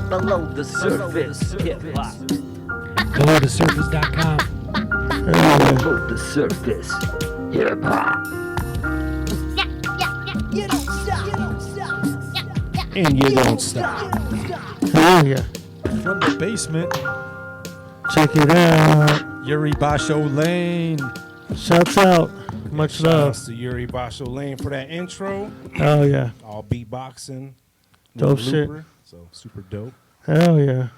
Below the surface, hip hop. BelowTheSurface.com. Below the surface, hip hop. And you don't stop. Oh, yeah. From the basement, Check it out. Yuri Basho Lane. Shouts out. Much love. Shouts to Yuri Basho Lane for that intro. Oh, yeah. All beatboxing. Dope little shit. looper, so super dope. Hell yeah.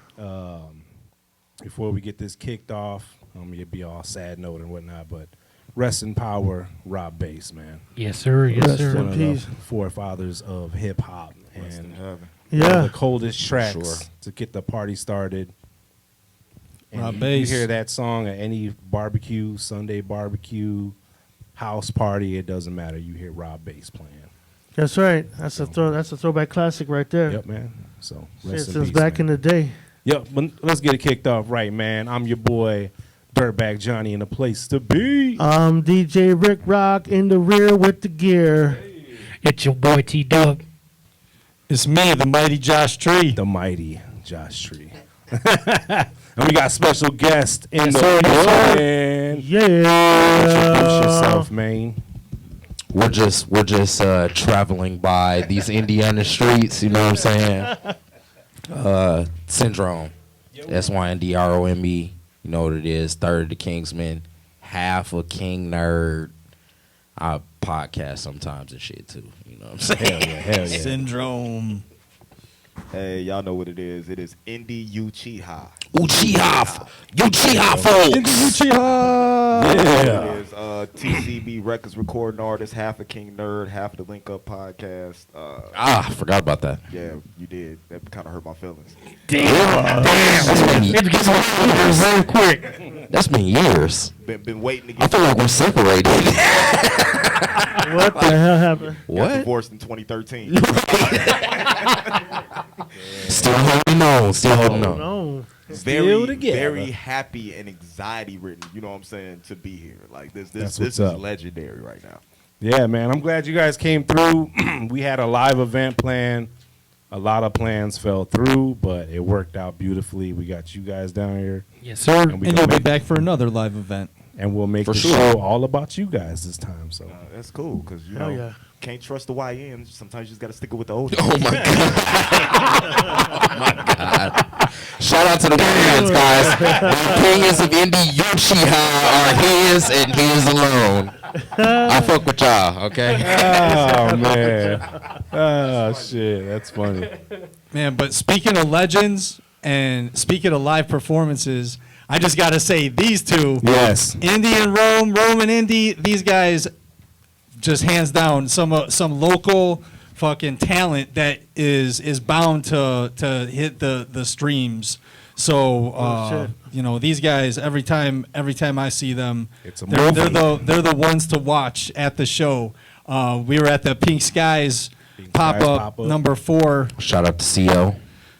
Before we get this kicked off, it'd be all sad note and whatnot, but rest in power, Rob Bass, man. Yes, sir. Yes, Rest sir. in One of peace. the forefathers of hip hop and one of Yeah. the coldest tracks Sure. to get the party started. And Rob you Bass. hear that song at any barbecue, Sunday barbecue, house party, it doesn't matter. You hear Rob Bass playing. That's right. That's a throwback classic right there. Yep, man. So Shit, rest in since peace, back man. in the day. Yep, but let's get it kicked off right, man. I'm your boy, Dirtbag Johnny, in the place to be. DJ Rick Rock in the rear with the gear. It's your boy T-Dub. It's me, the mighty Josh Tree. The mighty Josh Tree. And we got special guest in the building. Yeah. Introduce yourself, man. We're just traveling by these Indiana streets, you know what I'm saying? SyndRome. SYNDROME. You know what it is. Third of the Kingsman. Half a king nerd. I podcast sometimes and shit too. You know what I'm saying? Hell yeah. Syndrome. Hey, y'all know what it is. It is Indy Uchiha. Uchiha folks. Yeah. It is TCB Records recording artist, half a king nerd, half the Link Up podcast. I forgot about that. Yeah, you did. That kind of hurt my feelings. It gets real quick. That's been years. Been waiting to I get feel like we're separated. What the hell happened? What? divorced in 2013. Still holding on. Still holding on. No. very, together. very happy and anxiety ridden. You know what I'm saying? To be here, like this That's is what's up. legendary right now. Yeah, man. I'm glad you guys came through. We had a live event planned. A lot of plans fell through, but it worked out beautifully. We got you guys down here, Yes, sir. and, we And gonna you'll be make- back for another live event. and we'll make For the sure. show all about you guys this time. So That's cool because you Hell know yeah. can't trust the YNs. Sometimes you just got to stick it with the old. Oh my god. Shout out to the fans, guys. The opinions of Indy Uchiha are his and his alone. I fuck with y'all, okay? oh man, oh shit, that's funny. Man, but speaking of legends and speaking of live performances, I just got to say these two, Yes, Indy and Rome and Indy, these guys just hands down some local fucking talent that is bound to hit the streams. So shit. you know, these guys every time I see them, It's a they're movie. they're the ones to watch at the show. We were at the Pink Skies Pink pop Skies up pop-up. number 4. Shout out to CO.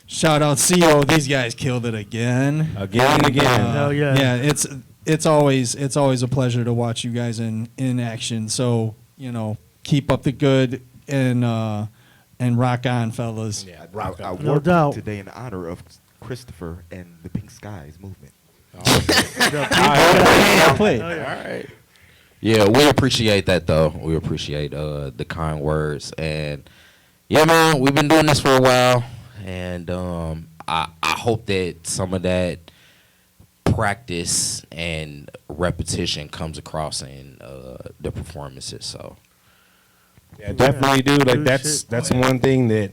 Shout out CO. These guys killed it again. again and again. Hell yeah. Yeah, it's always a pleasure to watch you guys in action. So, you know, keep up the good and rock on, fellas. Yeah, I No worked doubt. today in honor of Christopher and the Pink Skies movement. Well played. All right. Yeah, we appreciate that though. We appreciate the kind words, and yeah, man, we've been doing this for a while, and I hope that some of that practice and repetition comes across in the performances. So Yeah, definitely, dude. Like Good that's shit. one thing that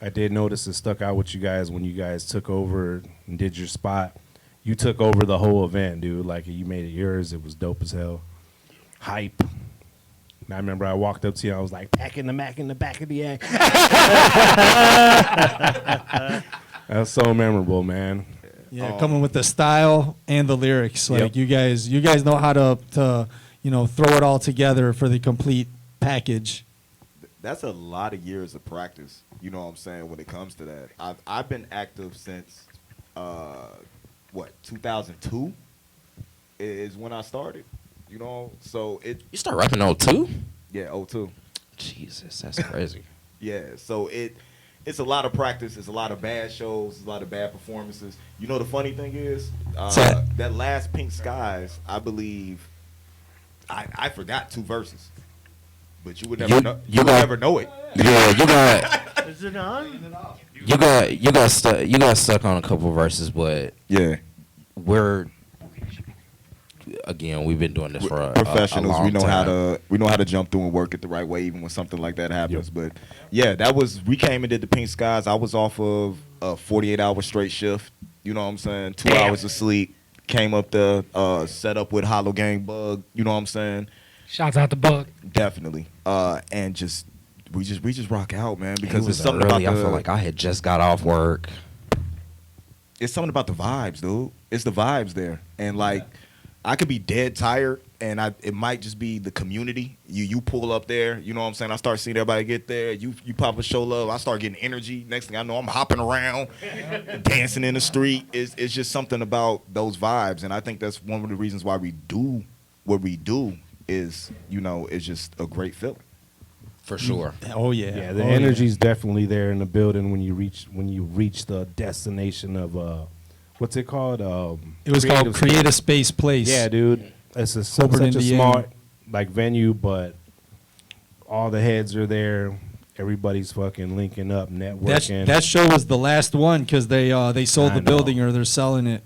I did notice that stuck out with you guys when you guys took over and did your spot. You took over the whole event, dude. Like you made it yours. It was dope as hell. Hype. And I remember I walked up to you. I was like, packing the Mac in the back of the act. That's so memorable, man. Yeah, coming with the style and the lyrics. Like Yep. you guys know how to you know, throw it all together for the complete package. That's a lot of years of practice. You know what I'm saying when it comes to that. I've been active since 2002 is when I started. You know, so you start rapping 02? yeah, 02. Jesus, that's crazy. Yeah, so it's a lot of practice. It's a lot of bad shows. It's a lot of bad performances. You know, the funny thing is, that last Pink Skies, I believe, I forgot 2 verses, but you would never know. You would never know it. Yeah, you got. Is it on? You got stuck on a couple verses, but Yeah, we've been doing this for a professionals. long We know time. how to jump through and work it the right way, even when something like that happens. But yeah, we came and did the Pink Skies. I was off of a 48-hour straight shift. You know what I'm saying? 2 hours of sleep. Came up the set up with Hollow Gang Bug. You know what I'm saying? Shouts out to Bug. Definitely. And we just rock out, man, It because was it's something early. about I feel like I had just got off work. it's something about the vibes, dude. It's the vibes there, and like I could be dead tired, and it might just be the community. You pull up there, you know what I'm saying? I start seeing everybody get there. You pop a show love. I start getting energy. Next thing I know, I'm hopping around, dancing in the street. It's just something about those vibes, and I think that's one of the reasons why we do what we do. Is it's just a great feeling. For sure. Oh yeah. Yeah, the energy's definitely there in the building when you reach the destination of what's it called? It was called Create a Space Place. Yeah, dude. It's Over such in a Indiana. smart like venue, but all the heads are there. Everybody's fucking linking up, networking. That show was the last one because they sold I the know. building or they're selling it.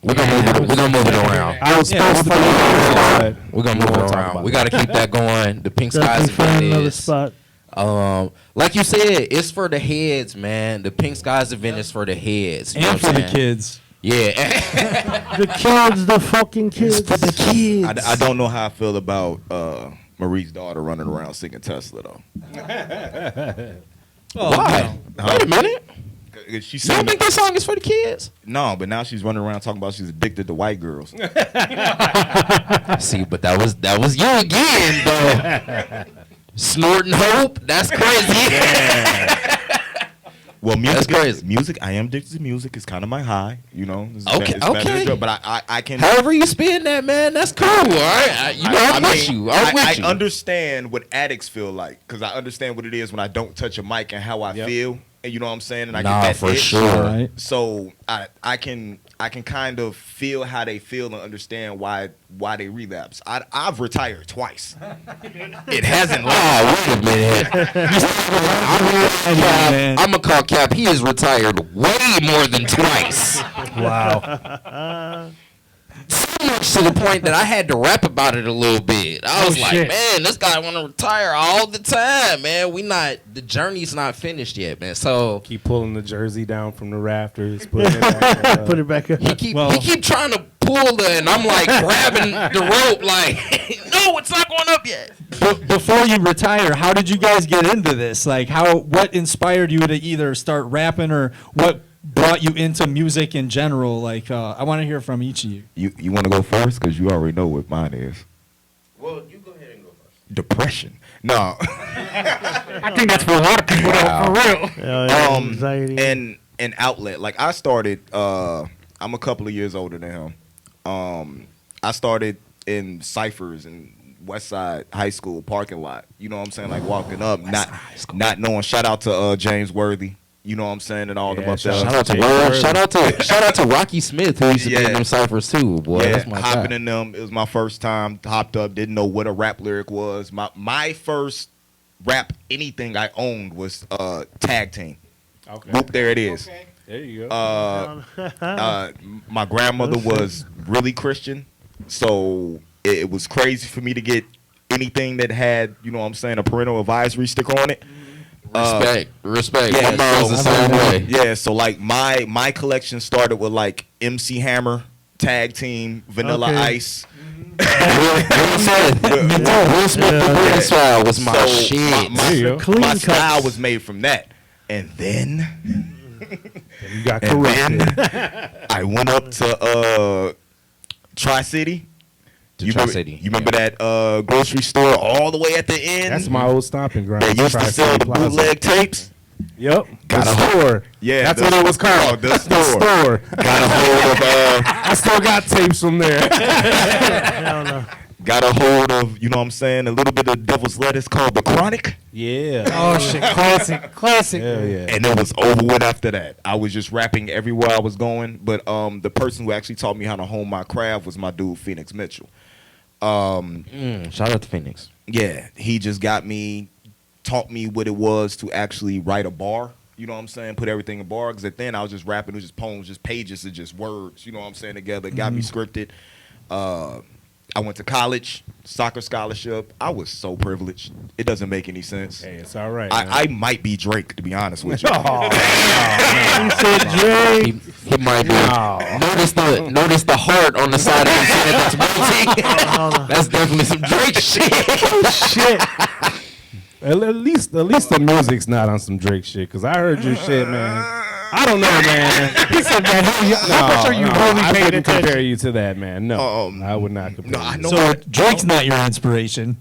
We're gonna move it around. I was Yeah, supposed to be there, We're gonna move it around. We got to keep that going. The Pink Skies Definitely find event another is, spot. like you said, it's for the heads, man. The Pink Skies event is for the heads. You know And what for I'm the saying? kids. Yeah. The kids, the fucking kids. It's for the kids. I don't know how I feel about Marie's daughter running around singing Tesla though. Why? Wait a minute. She You don't think that song is for the kids? No, but now she's running around talking about she's addicted to white girls. See, but that was you again, though. Snorting hope. That's crazy. Well, music, That's crazy. Music. I am addicted to music. It's kind of my high, It's Okay, it's better okay. than drugs, but I can. However you spin that, man, that's cool. All right, I'm with you. I'm with I you. understand what addicts feel like because I understand what it is when I don't touch a mic and how I feel, and you know what I'm saying. And I Nah, get that for itch. sure. Right. So I can kind of feel how they feel and understand why they relapse. I've retired twice. It hasn't lasted. Oh, wait a minute. I'm gonna call Cap. He is retired way more than twice. Wow. So much to the point that I had to rap about it a little bit. I was like, shit. man, this guy want to retire all the time, man. The journey's not finished yet, man. So Keep pulling the jersey down from the rafters, putting it back up. Put it back up. he keep trying to pull and I'm like grabbing the rope, like, no, it's not going up yet. Before you retire, how did you guys get into this? Like, what inspired you to either start rapping or what brought you into music in general? Like, I want to hear from each of you. You want to go first because you already know what mine is. Well, you go ahead and go first. Depression. No. I think that's for a lot of people, though, for real. Anxiety. and an outlet. Like I started. I'm a couple of years older than him. I started in ciphers in West Side High School parking lot. You know what I'm saying? Like walking up, not knowing. Shout out to James Worthy. You know what I'm saying? And all them up there. Shout out to Rocky Smith, who used to be in them ciphers too, boy. Yeah, That's my hopping guy. in them. It was my first time. Hopped up. Didn't know what a rap lyric was. My first rap anything I owned was Tag Team. Okay. Whoop, there it is. There you go. My grandmother was really Christian, so it was crazy for me to get anything that had, you know what I'm saying, a parental advisory sticker on it. Respect. Yeah, My mom's the so- same way. Yeah, so like my collection started with like MC Hammer, Tag Team, Vanilla Okay. Ice. Will Smith the Green Style was my So shit. There you go. Clean my cuts. style was made from that. And then You got And corrected. then I went up to Tri-City. You Tri-City, remember that grocery store all the way at the end? That's my old stomping ground. They used to Tri-City sell the Plaza. bootleg tapes. Yep. Got the a- store. Yeah, That's the- what it was called. oh, the The store. Got a hold of I still got tapes from there. Hell no. got a hold of, you know what I'm saying, a little bit of Devil's Lettuce called The Chronic. Yeah. Oh shit, classic. Hell yeah. And it was over with after that. I was just rapping everywhere I was going. But the person who actually taught me how to hone my craft was my dude, Phoenix Mitchell. Shout out to Phoenix. Yeah, he just taught me what it was to actually write a bar. You know what I'm saying? Put everything in bar. Because at then I was just rapping. It was just poems, just pages of just words. You know what I'm saying? Together. Got me scripted. I went to college, soccer scholarship. I was so privileged. It doesn't make any sense. Hey, it's all right. I might be Drake, to be honest with you. He said Drake. He might be. Notice the heart on the side of his head. That's melting. That's definitely some Drake shit. Shit. At least the music's not on some Drake shit. Cause I heard your shit, man. I don't know, man. He said, man, how much are you really I paying wouldn't compare attention? you to that, man. No, I would not compare. No, I you. know. So Drake's not your inspiration.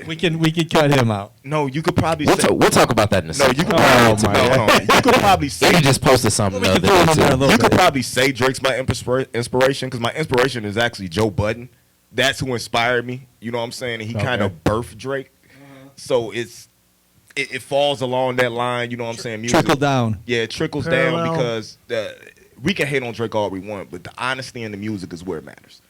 We can cut him out. No, you could probably We'll, say. we'll talk about that in a No, second. you could Oh, probably. my No, you could probably say. He just posted something the We other can throw him in day, there a too. little You could bit. probably say Drake's my inspiration because my inspiration is actually Joe Budden. That's who inspired me. You know what I'm saying? And he kind of birthed Drake. So it falls along that line. You know what I'm saying? Music. Trickle down. Yeah, it trickles Parallel. down because we can hate on Drake all we want, but the honesty in the music is where it matters.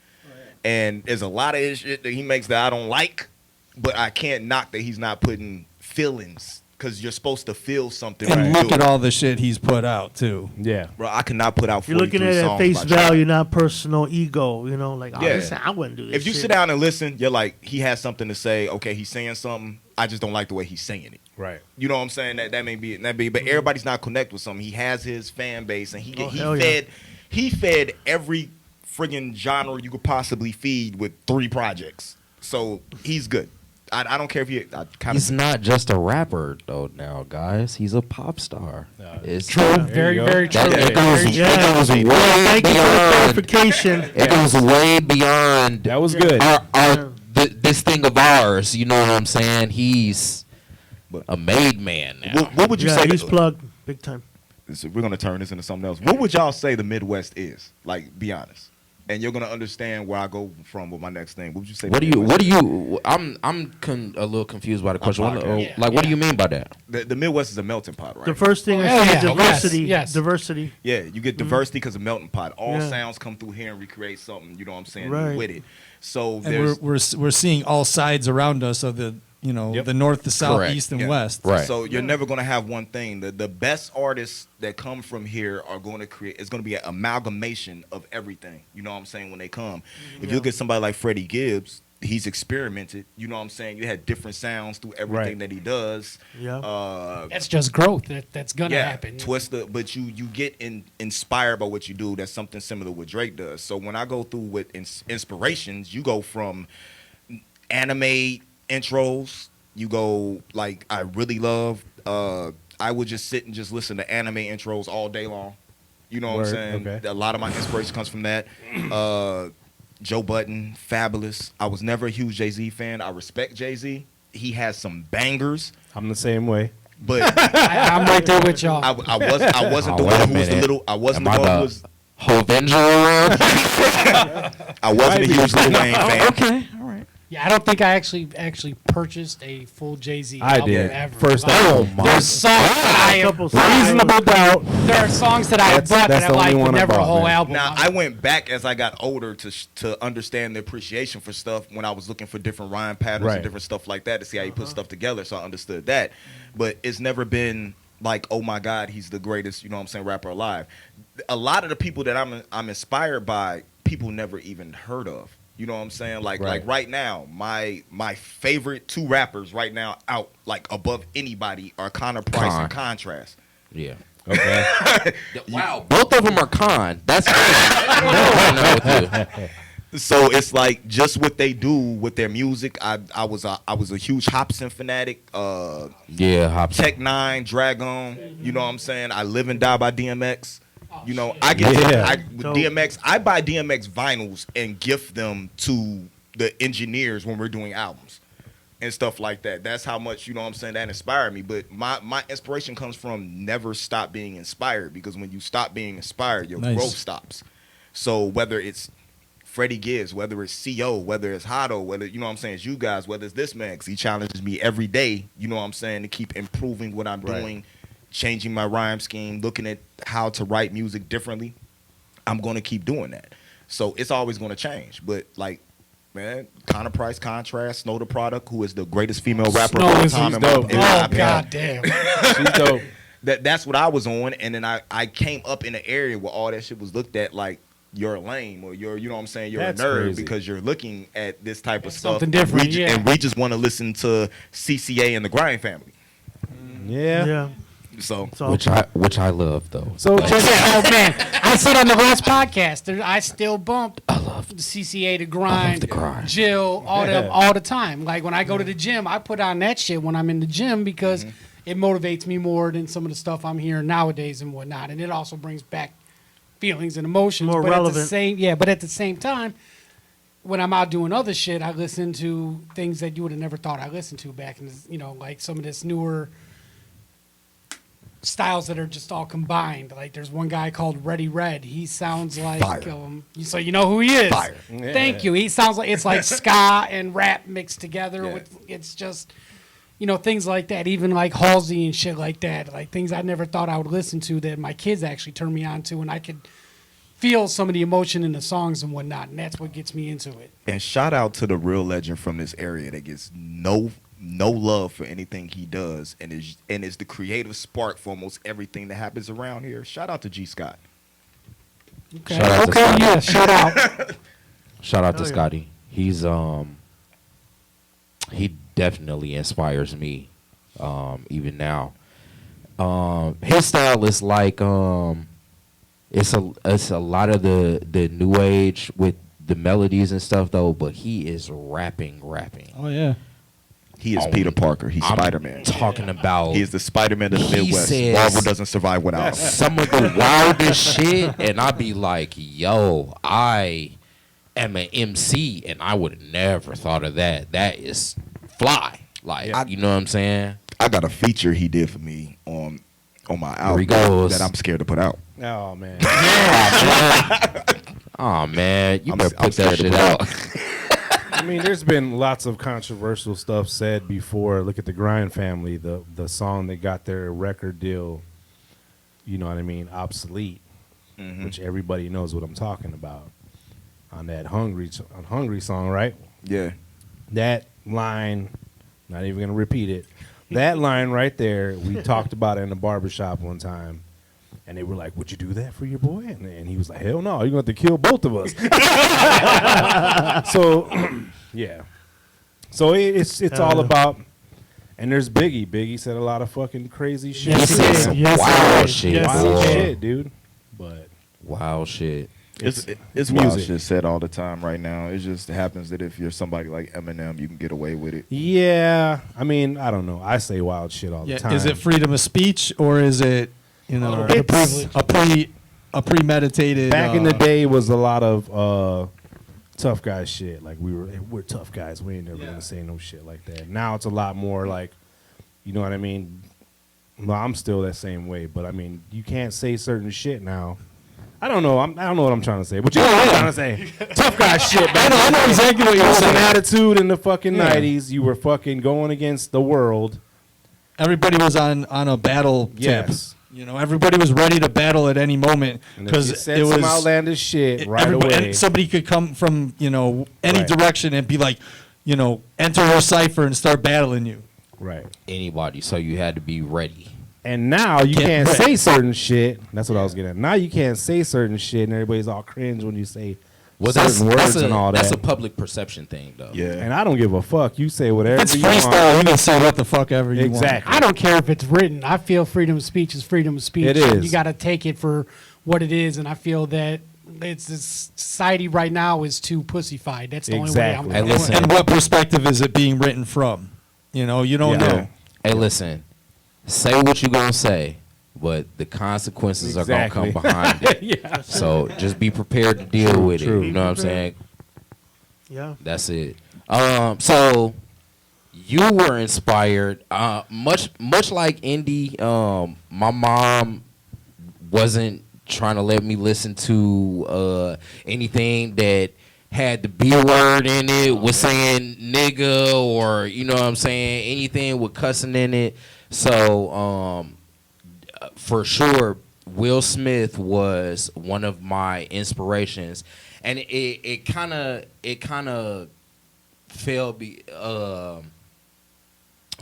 And there's a lot of his shit that he makes that I don't like, but I can't knock that he's not putting feelings because you're supposed to feel something. And when you look do at it. all the shit he's put out too. Yeah. Bro, I cannot put out 43 You're looking at it at songs face by Drake. value, not personal ego. You know, like, oh, Yeah. listen, I wouldn't do this. If you shit. sit down and listen, you're like, he has something to say. Okay, he's saying something. I just don't like the way he's saying it. Right. You know what I'm saying? That may be, but everybody's not connected with something. He has his fan base, and hell yeah. he fed every friggin' genre you could possibly feed with 3 projects. So he's good. I don't care if He's not just a rapper, though, now, guys. He's a pop star. It's True, There you go. very true. That, it goes, Yeah. it goes way Thank you for the beyond. clarification. It goes way beyond That was good. this thing of ours. You know what I'm saying? He's a made man now. What would you Yeah, say? he's plugged big time. So we're gonna turn this into something else. What would y'all say the Midwest is? Like, be honest, and you're gonna understand where I go from with my next thing. What would you say? What the do you? Midwest What do you? A little confused by the question. podcast. What do you mean by that? The Midwest is a melting pot, right? The first thing Oh, I yeah. said, diversity. Yes. Diversity. Yeah, you get diversity because of melting pot. All Yeah. sounds come through here and recreate something. You know what I'm saying? Right. With it. So And there's we're seeing all sides around us of the the north, the south, Correct. east, and Yeah. west. Right. So you're never gonna have one thing. The best artists that come from here are going to create. It's going to be an amalgamation of everything. You know what I'm saying? When they come, if you look at somebody like Freddie Gibbs, he's experimented. You know what I'm saying? You had different sounds through everything Right. that he does. Yeah. That's just growth. That's gonna happen. But you get inspired by what you do. That's something similar to what Drake does. So when I go through with inspirations, you go from anime intros. You go like I really love. I would just sit and just listen to anime intros all day long. You know what I'm Word, saying? okay. A lot of my inspiration comes from that. Joe Budden, Fabulous. I was never a huge Jay-Z fan. I respect Jay-Z. He has some bangers, I'm the same way. but I'm right there with y'all. I wasn't the Oh, one wait a who was the minute. little. I wasn't Am the I one who the was. Hovenger around? I wasn't a huge Lil Wayne fan. Okay, all right. Yeah, I don't think I actually purchased a full Jay-Z I album did. ever. First Like, album. There's songs that I have, Couple Reasonable doubt. there are songs that I have That's- bought that's that I the only like, but one I never a bought, whole man. album. Now I went back as I got older to understand the appreciation for stuff when I was looking for different rhyme patterns Right. and different stuff like that to see how you put stuff together. So I understood that, but it's never been like, oh my God, he's the greatest. You know what I'm saying? Rapper alive. A lot of the people that I'm inspired by, people never even heard of. You know what I'm saying? Like right now, my favorite 2 rappers right now out like above anybody are Connor Price and Contrast. Yeah. Okay. Wow, both of them are con. That's crazy. I know with you. So it's like just what they do with their music. I was a huge Hobson fanatic. Yeah, Hobson. Tech Nine, Dragon. You know what I'm saying? I Live and Die by DMX. You know, I get Yeah. with DMX. I buy DMX vinyls and gift them to the engineers when we're doing albums and stuff like that. That's how much, you know what I'm saying, that inspired me. But my inspiration comes from never stop being inspired, because when you stop being inspired, your Nice. growth stops. So whether it's Freddie Gibbs, whether it's CO, whether it's Hotto, whether, you know what I'm saying, it's you guys, whether it's this man, 'cause he challenges me every day, you know what I'm saying, to keep improving what I'm doing, changing my rhyme scheme, looking at how to write music differently. I'm going to keep doing that. So it's always going to change. But, like, man, Connor Price Contrast, Snow the Product, who is the greatest female rapper Snow of all is- time. she's in my dope. opinion. Oh, God damn. She's dope. That's what I was on, and then I came up in an area where all that shit was looked at like you're lame or you're, you know what I'm saying, you're That's a nerd crazy. because you're looking at this type of stuff. Something different, We yeah. And we just want to listen to CCA and the Grind Family. Yeah. Yeah. So It's all Which I love though. So Yeah, oh man, I said on the last podcast, I still bump the CCA, the grind, the grind. Jill, all them all the time. Like when I go to the gym, I put on that shit when I'm in the gym because it motivates me more than some of the stuff I'm hearing nowadays and whatnot. And it also brings back feelings and emotions. More but At relevant. but at the same time, when I'm out doing other shit, I listen to things that you would have never thought I listened to back in, like some of this newer styles that are just all combined. Like there's one guy called Ready Red. He sounds like Fire. so you know who he is. Fire. Thank you. He sounds like it's like ska and rap mixed together. Yeah. With it's just things like that. Even like Halsey and shit like that. Like things I never thought I would listen to that my kids actually turned me on to, and I could feel some of the emotion in the songs and whatnot. And that's what gets me into it. and shout out to the real legend from this area that gets no love for anything he does and is the creative spark for almost everything that happens around here. Shout out to G Scott. Okay. Shout out to Okay. Scotty. Yeah. Shout out. Shout out to Hell yeah. Scotty. He's he definitely inspires me, even now. His style is like it's a lot of the new age with the melodies and stuff though, but he is rapping. Oh yeah. He is Oh, Peter Parker. He's I'm Spider-Man. Talking about He is the Spider-Man of the He Midwest. says- Marvel doesn't survive without him. some of the wildest shit, and I'd be like, yo, I am an MC, and I would have never thought of that. That is fly. Like, you know what I'm saying? I got a feature he did for me on my he album goes. that I'm scared to put out. Oh man. Oh, man, you I'm- better I'm put that scared to shit put out. I mean, there's been lots of controversial stuff said before. Look at the Grind Family, the song that got their record deal, you know what I mean, obsolete, which everybody knows what I'm talking about. On that Hungry song, right? Yeah. That line, not even gonna repeat it. That line right there, we talked about it in the barbershop one time. And they were like, "Would you do that for your boy?" And he was like, "Hell no, you're going to have to kill both of us." So, yeah. So it's all about. And there's Biggie. Biggie said a lot of fucking crazy shit. Yes, He he said did. some Yes, he wild did. shit, Yes, Wild boy. shit, dude. But Wild shit. It's it's wild music. shit said all the time right now. It just happens that if you're somebody like Eminem, you can get away with it. yeah, I mean, I don't know. I say wild shit all the Yeah. time. Is it freedom of speech or is it It's- a premeditated? Back in the day, it was a lot of tough guy shit. Like we're tough guys. We ain't never gonna say no shit like that. Now it's a lot more like, you know what I mean? Well, I'm still that same way, but I mean, you can't say certain shit now. I don't know. I don't know what I'm trying to say. But you know what I'm trying to say. Tough guy shit. I know exactly what you're saying. An attitude in the fucking 90s. You were fucking going against the world. Everybody was on a battle tip. Yes. Everybody was ready to battle at any moment And if you because said it was some outlandish shit right everybody- away. and somebody could come from any Right. direction and be like, enter her cipher and start battling you. Right. Anybody. So you had to be ready. And now you Get can't ready. say certain shit. That's what I was getting at. Now you can't say certain shit, and everybody's all cringe when you say Well, certain words and all that. That's a public perception thing, though. Yeah. And I don't give a fuck. You say whatever It's you freestyle. want. You can say what the fuck ever you want. Exactly. I don't care if it's written. I feel freedom of speech is freedom of speech. It is. You got to take it for what it is, and I feel that this society right now is too pussified. That's the only way I'm Exactly. Hey, going to listen. And what perspective is it being written from? You don't Yeah. know. Hey, listen. Say what you gonna say, but the consequences are gonna come Exactly. behind it. Yeah. So just be prepared to deal with true. it. You know what I'm saying? Yeah. That's it. So you were inspired, much like Indy. My mom wasn't trying to let me listen to anything that had the B word in it, was saying nigga or you know what I'm saying, anything with cussing in it. So for sure, Will Smith was one of my inspirations, and it kind of fell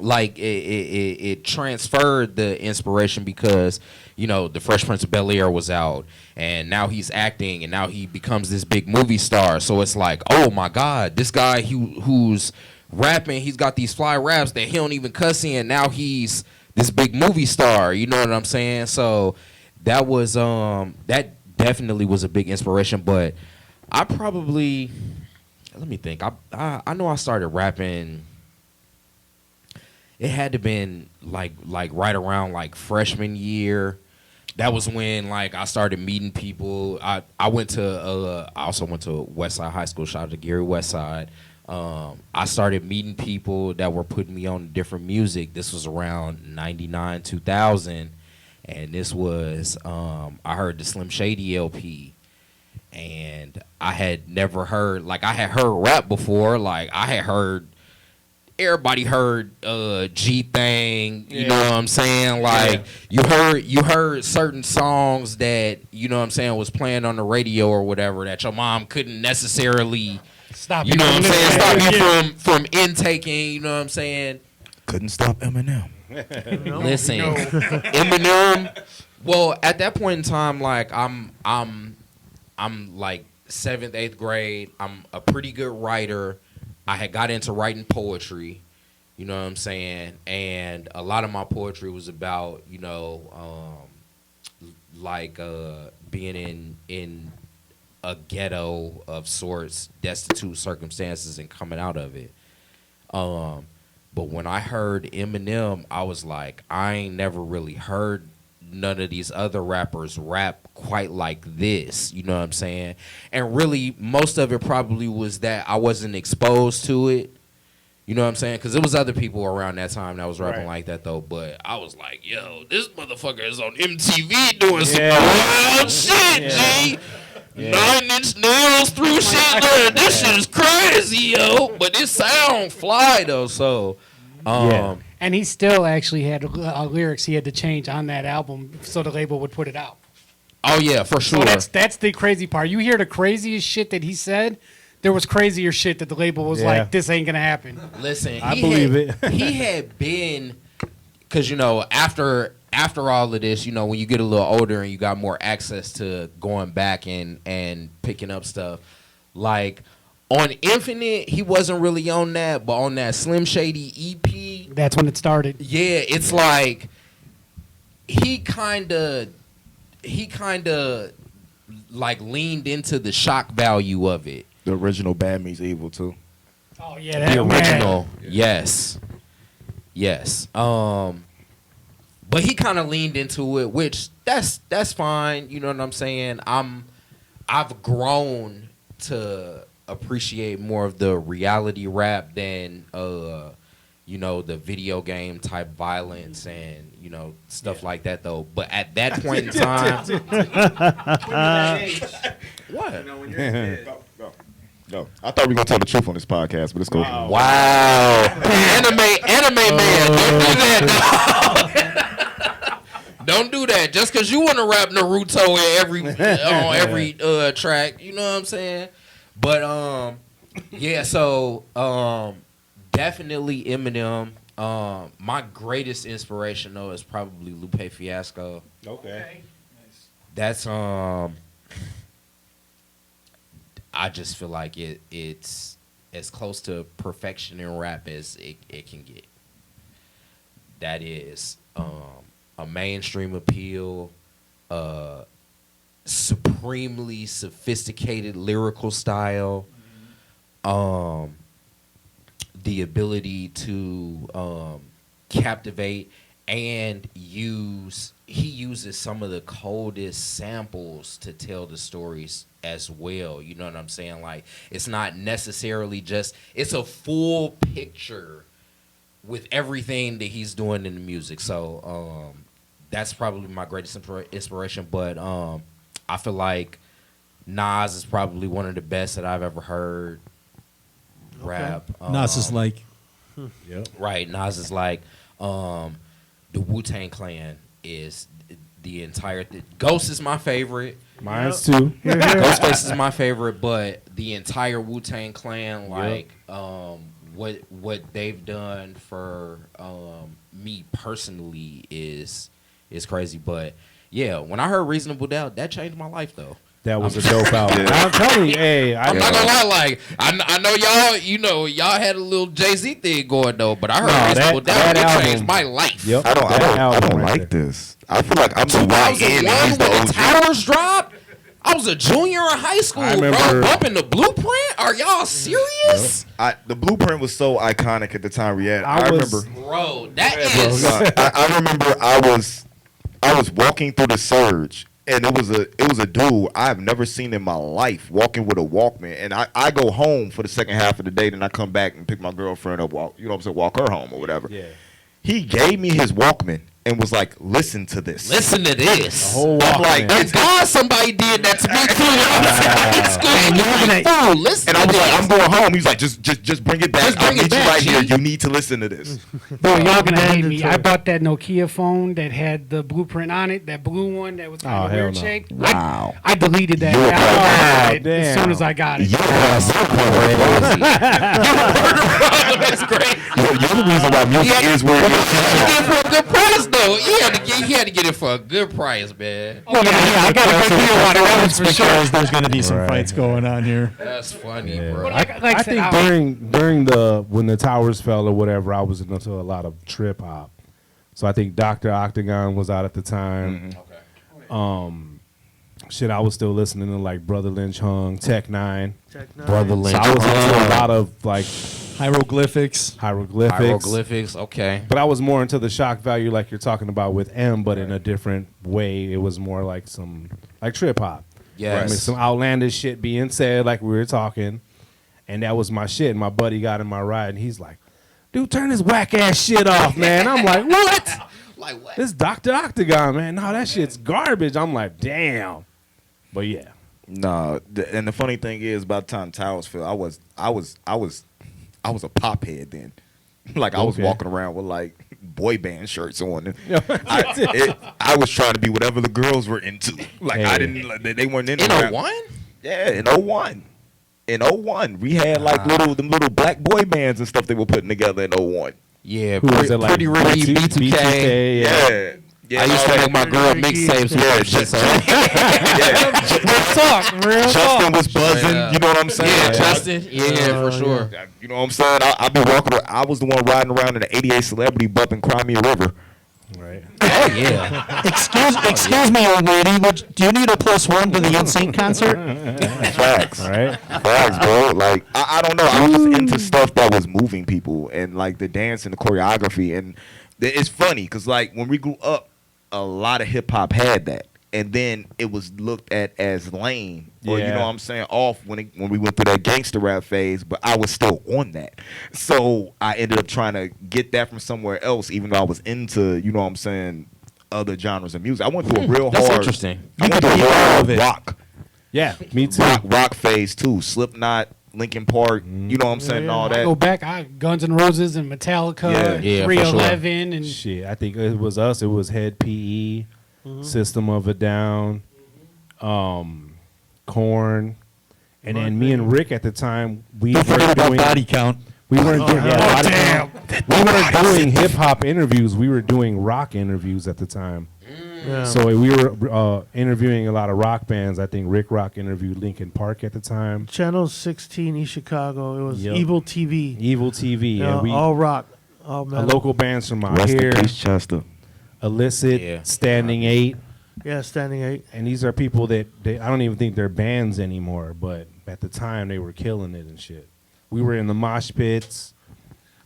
like it transferred the inspiration because you know the Fresh Prince of Bel-Air was out and now he's acting and now he becomes this big movie star. So it's like, oh my God, this guy who's rapping, he's got these fly raps that he don't even cuss in. Now he's this big movie star. You know what I'm saying? So that was that definitely was a big inspiration. But I probably, let me think. I know I started rapping. It had to been like right around like freshman year. That was when like I started meeting people. I also went to Westside High School. Shout out to Gary Westside. I started meeting people that were putting me on different music. This was around 99, 2000. And this was, I heard the Slim Shady LP. And I had never heard, like I had heard rap before. Like I had heard, everybody heard G-Thang, you know what I'm saying? Like you heard certain songs that, you know what I'm saying, was playing on the radio or whatever that your mom couldn't necessarily Stop you know what I'm saying, stop you from intaking, you know what I'm saying? Couldn't stop Eminem. Listen, Eminem. Well, at that point in time, like I'm like 7th, 8th grade. I'm a pretty good writer. I had got into writing poetry, you know what I'm saying, and a lot of my poetry was about, you know, like being in a ghetto of sorts, destitute circumstances, and coming out of it. But when I heard Eminem, I was like, I ain't never really heard none of these other rappers rap quite like this, you know what I'm saying? And really, most of it probably was that I wasn't exposed to it, you know what I'm saying? Because there was other people around that time that was rapping like that, though. But I was like, yo, this motherfucker is on MTV doing some wild shit, G. 9-inch nails through Schindler. This shit is crazy, yo. But it sound fly, though, so... And he still actually had lyrics he had to change on that album so the label would put it out. Oh, yeah, for sure. So that's the crazy part. You hear the craziest shit that he said, there was crazier shit that the label was like, this ain't going to happen. Listen, I believe it. He had been... Because, you know, after all of this, you know, when you get a little older and you got more access to going back and picking up stuff, like... On Infinite, he wasn't really on that, but on that Slim Shady EP, that's when it started. Yeah, it's like he kind of like leaned into the shock value of it. The original Bad Meets Evil too. Oh yeah, that The original, man. yes. But he kind of leaned into it, which that's fine. You know what I'm saying? I've grown to appreciate more of the reality rap than you know, the video game type violence and, you know, stuff like that though. But at that point in time, what? You know, when you're a kid. Go. I thought we were gonna tell the truth on this podcast, but it's cool. Wow. Anime man, don't do that. Don't do that. Just because you want to rap Naruto on every track, you know what I'm saying? But yeah, so definitely Eminem. My greatest inspiration though is probably Lupe Fiasco. Okay. That's I just feel like it's as close to perfection in rap as it can get. That is a mainstream appeal, supremely sophisticated lyrical style, the ability to captivate and he uses some of the coldest samples to tell the stories as well. You know what I'm saying? Like, it's not necessarily just, it's a full picture with everything that he's doing in the music. So that's probably my greatest inspiration. But I feel like Nas is probably one of the best that I've ever heard. Rap. Nas is like, Right. Nas is like the Wu-Tang Clan is the entire Ghost is my favorite. Mine's too. Ghostface is my favorite, but the entire Wu-Tang Clan, like what they've done for me personally is crazy. But yeah, when I heard Reasonable Doubt, that changed my life though. That was a dope album. I'm telling you, hey, I'm not gonna lie, like I know y'all had a little Jay-Z thing going though, but I heard Reasonable Doubt, it changed my life. Yep. I don't right like this. I feel like I'm the YN. 2001 He's the when the OG. towers dropped. I was a junior in high school, I bro. remember- Bumping the Blueprint? Are y'all serious? The Blueprint was so iconic at the time. I remember. Bro, that is. I remember I was walking through the Surge, and it was a dude I've never seen in my life walking with a Walkman. And I go home for the second half of the day, then I come back and pick my girlfriend up, walk her home or whatever. Yeah. He gave me his Walkman and was like, "Listen to this." Listen to this. Whole I'm like, Thank God somebody did that to me too. I was listen And I to was like, this. "I'm going home." He's like, "Just bring it back. Just bring I'll it meet you back, right G." here. You need to listen to this." Bro, y'all gonna hate me. mandatory. I bought that Nokia phone that had the blueprint on it, that blue one that was kind Oh, of hell weird no. shaped. Wow. I deleted that You're app a as soon as I got it. That's great. You're the reason why music is where it is. He did it for a good price though. He had to get it for a good price, man. Oh, yeah, I got a good deal on it. That was for sure. because there's going to be some Right. fights going on here. That's funny, Yeah. bro. Like I I said, think during when the towers fell or whatever, I was into a lot of trip hop. So I think Dr. Octagon was out at the time. Shit, I was still listening to like Brother Lynch Hung, Tech Nine. Brother Lynch. So I was into a lot of like Hieroglyphics. hieroglyphics. Hieroglyphics. Okay. But I was more into the shock value like you're talking about with M, but in a different way. It was more like some like trip hop. Yes. I mean, some outlandish shit being said like we were talking. And that was my shit. And my buddy got in my ride and he's like, "Dude, turn this whack ass shit off, man." I'm like, "What?" Like what? This Dr. Octagon, man. No, that shit's garbage. I'm like, damn. But yeah. No, and the funny thing is, by the time Towers fell, I was a pop head then. Like I was Okay. walking around with like boy band shirts on. And I was trying to be whatever the girls were into. Like I Hey. didn't. Like, they weren't into In rap. 01? Yeah, in 01. In 01, we had like them little black boy bands and stuff they were putting together in 01. Yeah. Who was it like? Pretty Ricky, B2K. Yeah. I used to make my girl mixtapes with Yeah, that shit. So. real Justin was Straight buzzing. up. You know what I'm saying? Yeah, Justin. Yeah, for sure. You know what I'm saying? I'd be walking. I was the one riding around in the '88 Celebrity bumping "Cry Me a River." Right. Oh yeah. Excuse me, old lady. Do you need a +1 to the NSYNC concert? Facts, Right. facts, bro. Like I don't know. I was just into stuff that was moving people and like the dance and the choreography. And it's funny because like when we grew up, a lot of hip hop had that. And then it was looked at as lame, or you Yeah. know what I'm saying, off when we went through that gangster rap phase. But I was still on that, so I ended up trying to get that from somewhere else, even though I was into, you know what I'm saying, other genres of music. I went through a real That's hard, interesting. I went through a You real can hard keep all rock, Yeah, me too. rock phase too. Slipknot, Linkin Park, you know what I'm saying, and all I go that. back, Guns N' Roses and Metallica, Yeah, for sure. 311, and Shit, I think it was us. It was Head PE, System of a Down, Korn, and then me and Rick at the time we Don't forget weren't about doing body count. we weren't doing we weren't doing hip hop interviews. We were doing rock interviews at the time. Yeah. So we were interviewing a lot of rock bands. I think Rick Rock interviewed Linkin Park at the time. Channel 16 East Chicago. It was Yep. Evil TV. Evil TV, Yeah, and we all rock. All metal. local bands from out Rest here, in peace, Chester. Illicit, Yeah. Standing 8. Yeah, Standing 8. And these are people that I don't even think they're bands anymore, but at the time they were killing it and shit. We were in the mosh pits.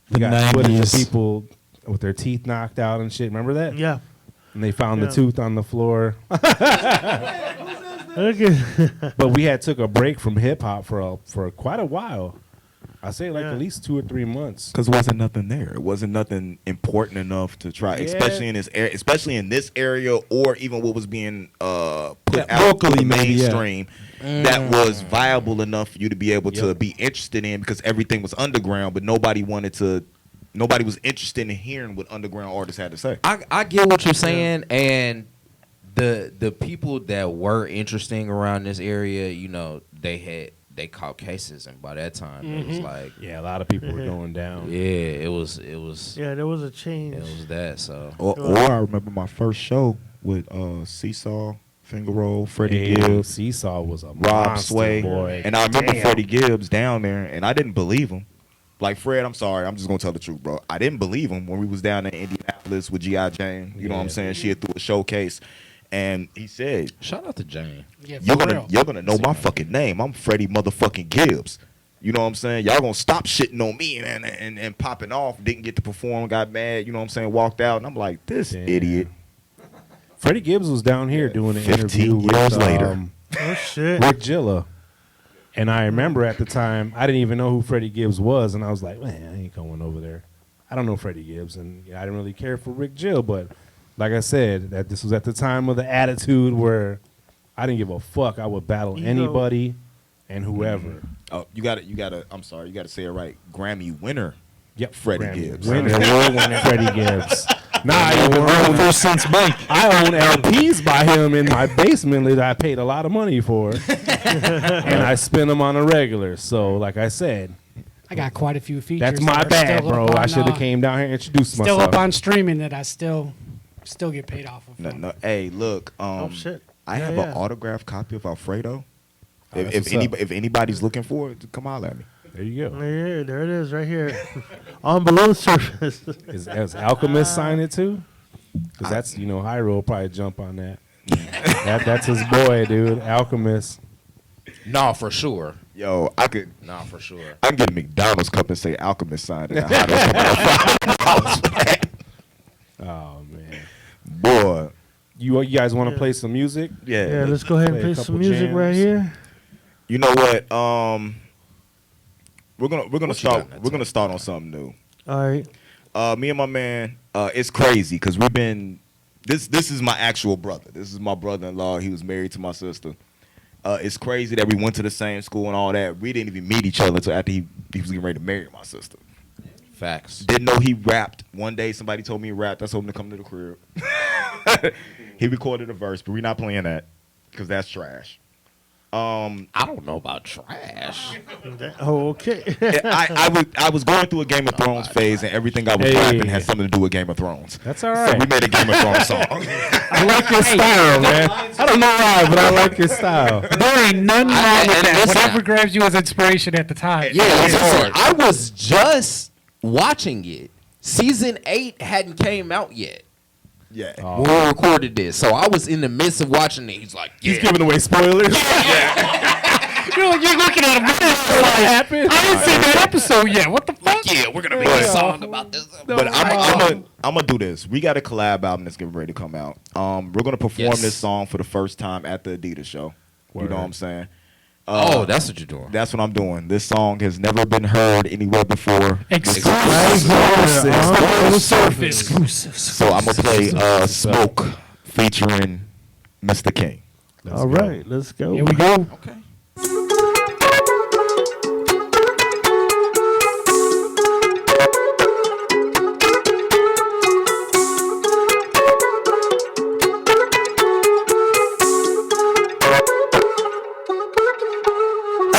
We The got footage of 90s. people with their teeth knocked out and shit. Remember that? Yeah. And they found Yeah. the tooth on the floor. Okay. But we had took a break from hip hop for quite a while. I say like at least 2 or 3 months. Because wasn't nothing there. It wasn't nothing important enough to try, especially in this area, especially in this area, or even what was being put out locally, to the maybe, yeah. mainstream that was viable enough for you to be able to be interested in, because everything was underground, but nobody was interested in hearing what underground artists had to say. I get what you're saying, and the people that were interesting around this area, you know, they caught cases, and by that time it was like, Yeah, a lot of people were going down. yeah, it was Yeah, there was a change. it was that. So Or I remember my first show with Seesaw, Finger Roll, Freddie Gibbs, Seesaw was a Rob monster, Sway, boy. and I remember Freddie Gibbs down there, and I didn't believe him. Like, Fred, I'm sorry, I'm just gonna tell the truth, bro. I didn't believe him when we was down in Indianapolis with G.I. Jane. You know what I'm saying? She had threw a showcase, and he said, shout out to Jane. Yeah, You're for gonna real. know my fucking name. I'm Freddie motherfucking Gibbs. You know what I'm saying? Y'all gonna stop shitting on me and popping off. Didn't get to perform, got mad. You know what I'm saying? Walked out, and I'm like, this Damn. idiot. Freddie Gibbs was down here doing an 15 interview years with later. Oh shit. Rick Gilla. And I remember at the time, I didn't even know who Freddie Gibbs was, and I was like, man, I ain't going over there. I don't know Freddie Gibbs, and I didn't really care for Rick Gill, but like I said, that this was at the time of the attitude where I didn't give a fuck. I would battle anybody and whoever. Oh, you got to. I'm sorry, you got to say it right. Grammy winner. Yep, Freddie Grammy Gibbs. Winner, winner, Freddie Gibbs. Nah, I even own First since Mike. I own LPs by him in my basement that I paid a lot of money for, and I spend them on a regular. So, like I said, I got quite a few features. that's my that are bad, still bro. up I on, should have came down here and introduced Still myself. up on streaming that I still get paid off of. No, hey, look. Shit. I have an autographed copy of Alfredo. Oh, that's If anybody's looking for it, come holler at me. There you go. Yeah, there it is, right here, on below the surface. Is Alchemist sign it too? Because that's, Hyro will probably jump on that. That's his boy, dude. Alchemist. No, for sure. Yo, I can For sure. get a McDonald's cup and say Alchemist signed it. Oh man, Boy, you guys want to play some music? Yeah, let's go ahead and Play a play some couple music right jams. here. you know what? We're gonna What you start. got in that We're gonna start on something new. All right. Me and my man, it's crazy because we've been. This is my actual brother. This is my brother-in-law. He was married to my sister. It's crazy that we went to the same school and all that. We didn't even meet each other until after he was getting ready to marry my sister. Facts. Didn't know he rapped. One day somebody told me he rapped. I told him to come to the crib. He recorded a verse, but we're not playing that because that's trash. I don't know about trash. Oh, okay. I was going through a Game of Thrones phase, and everything I was rapping had something to do with Game of Thrones. That's all So right. we made a Game of Thrones song. I like your style, man. I don't know why, but I like your style. There ain't nothing wrong with and that. listen, Whatever grabs you as inspiration at the time. Yeah, listen, I was just watching it. Season 8 hadn't came out yet Yeah. Oh. when we recorded this, so I was in the midst of watching it. He's like, He's giving away spoilers. You're looking at him. What happened? I didn't see that episode yet. What the fuck? yeah, we're gonna make a song about this. But I'm gonna do this. We got a collab album that's getting ready to come out. We're gonna perform Yes. this song for the first time at the Adidas show. You Word. know what I'm saying? Oh, that's what you're doing. That's what I'm doing. This song has never been heard anywhere before. Exclusive. So I'm gonna play "Smoke" featuring Mr. King. All right, let's go. Here we go. Okay.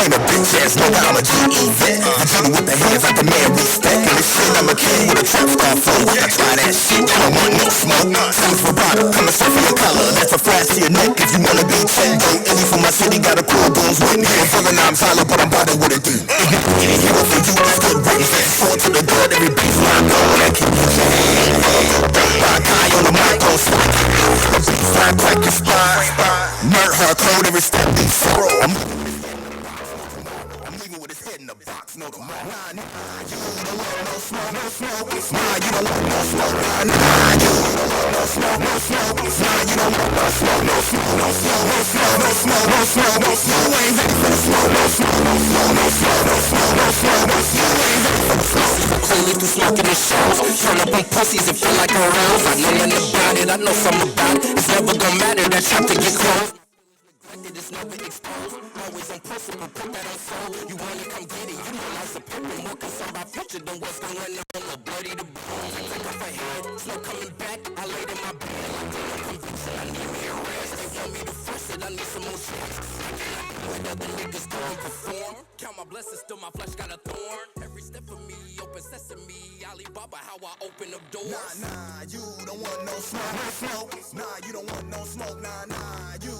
Ain't a bitch ass nigga, I'm a G.E. vet. The jigger with the hands like the man respect. And this shit, I'm a king with a trap star flow. I try that shit, I don't want no smoke. Sounds vibrato, coming straight from your collar. That's a flash to your neck if you wanna be checked. Don't any from my city, got a cool goons with me. I'm feeling I'm solid, but I'm bothered with it, dude. Any hero for you, it's good riddance. Fall to the good, every beef line go. That keep you chain. Rock high on the mic, don't stop. Fly, crack your spine. Murder her code, every step they throw. I'm leaving with his head in the box. Smoke more. Nah, you don't want no smoke, no smoke. Nah, you don't want no smoke. Nah, you don't want no smoke, no smoke. Nah, you don't want no smoke, no smoke, no smoke, no smoke, no smoke, no smoke, no smoke. You ain't ready for the smoke, no smoke, no smoke, no smoke, no smoke, no smoke, no smoke. You ain't ready for the smoke. Who used to smoke in the shows? Turn up on pussies and feel like a rose. I know nothing about it, I know something about it. It's never gonna matter, that trap to get close. It's never exposed. Always on principle, put that on soul. You wanna come get it, you know life's a pimpin'. More concerned about future than what's going on. A bloody the bones, I take off a head. Smoke coming back, I laid in my bed. Like no conviction, I need me a rest. They want me to force it, I need some more shots. What other niggas go and perform? Count my blessings, still my flesh got a thorn. Every step of me, open sesame. Alibaba, how I open up doors. Nah, you don't want no smoke, no smoke. Nah, you don't want no smoke, nah, you.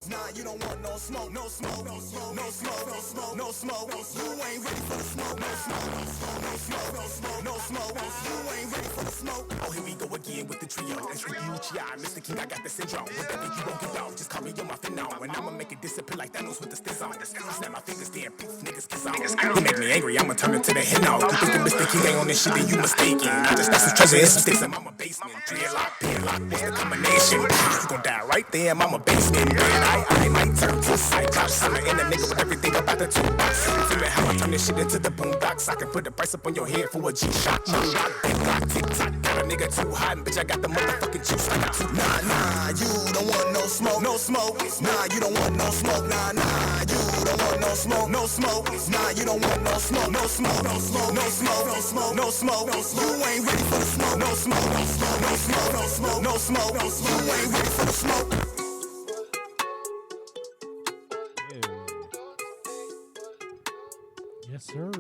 Nah, you don't want no smoke, no smoke, no smoke, no smoke, no smoke, no smoke. You ain't ready for the smoke, no smoke, no smoke, no smoke, no smoke, no smoke. You ain't ready for the smoke. Oh, here we go again with the trio. It's Indy Uchiha and Mr. King, I got the syndrome. Whatever you won't get off, just call me on my fin now. And I'ma make it disappear like Thanos with the stiz on. Snap my fingers, then poof, niggas kiss on. You make me angry, I'ma turn it to the head now. You thinking Mr. King ain't on this shit, then you mistaken. I just got some treasure and some sticks in my basement. Dreadlock, pinlock, what's the combination? You gon' die right there in my basement. I might turn to Cyclops. I'm in a nigga with everything about the toolbox. Feeling how I turn this shit into the boondocks. I can put the price up on your head for a G-Shock. Moonrock, big rock, tick-tock. Got a nigga too hot, and bitch, I got the motherfucking juice. I got two. Nah, you don't want no smoke, no smoke. Nah, you don't want no smoke. Nah, you don't want no smoke, no smoke. Nah, you don't want no smoke, no smoke, no smoke, no smoke, no smoke, no smoke. You ain't ready for the smoke, no smoke, no smoke, no smoke, no smoke, no smoke, no smoke. You ain't ready for the smoke. Yes, sir.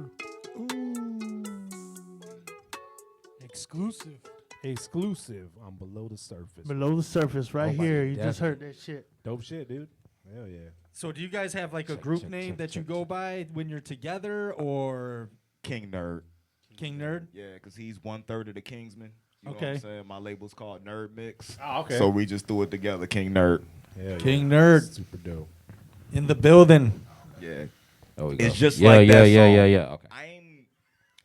Exclusive. Exclusive on Below the Surface. Below the surface, right Oh my here. You God. just heard that shit. Dope shit, dude. Hell yeah. So do you guys have like a group name that you go by when you're together, or King Nerd. King Nerd? Yeah, because he's 1/3 of the Kingsmen. You know what Okay. I'm saying? My label's called Nerd Mix. Oh, okay. So we just threw it together, King Nerd. Hell King yeah. Nerd Super dope. in the building. Yeah. There we go. It's just yeah, like yeah, that yeah, song. yeah, yeah. Okay.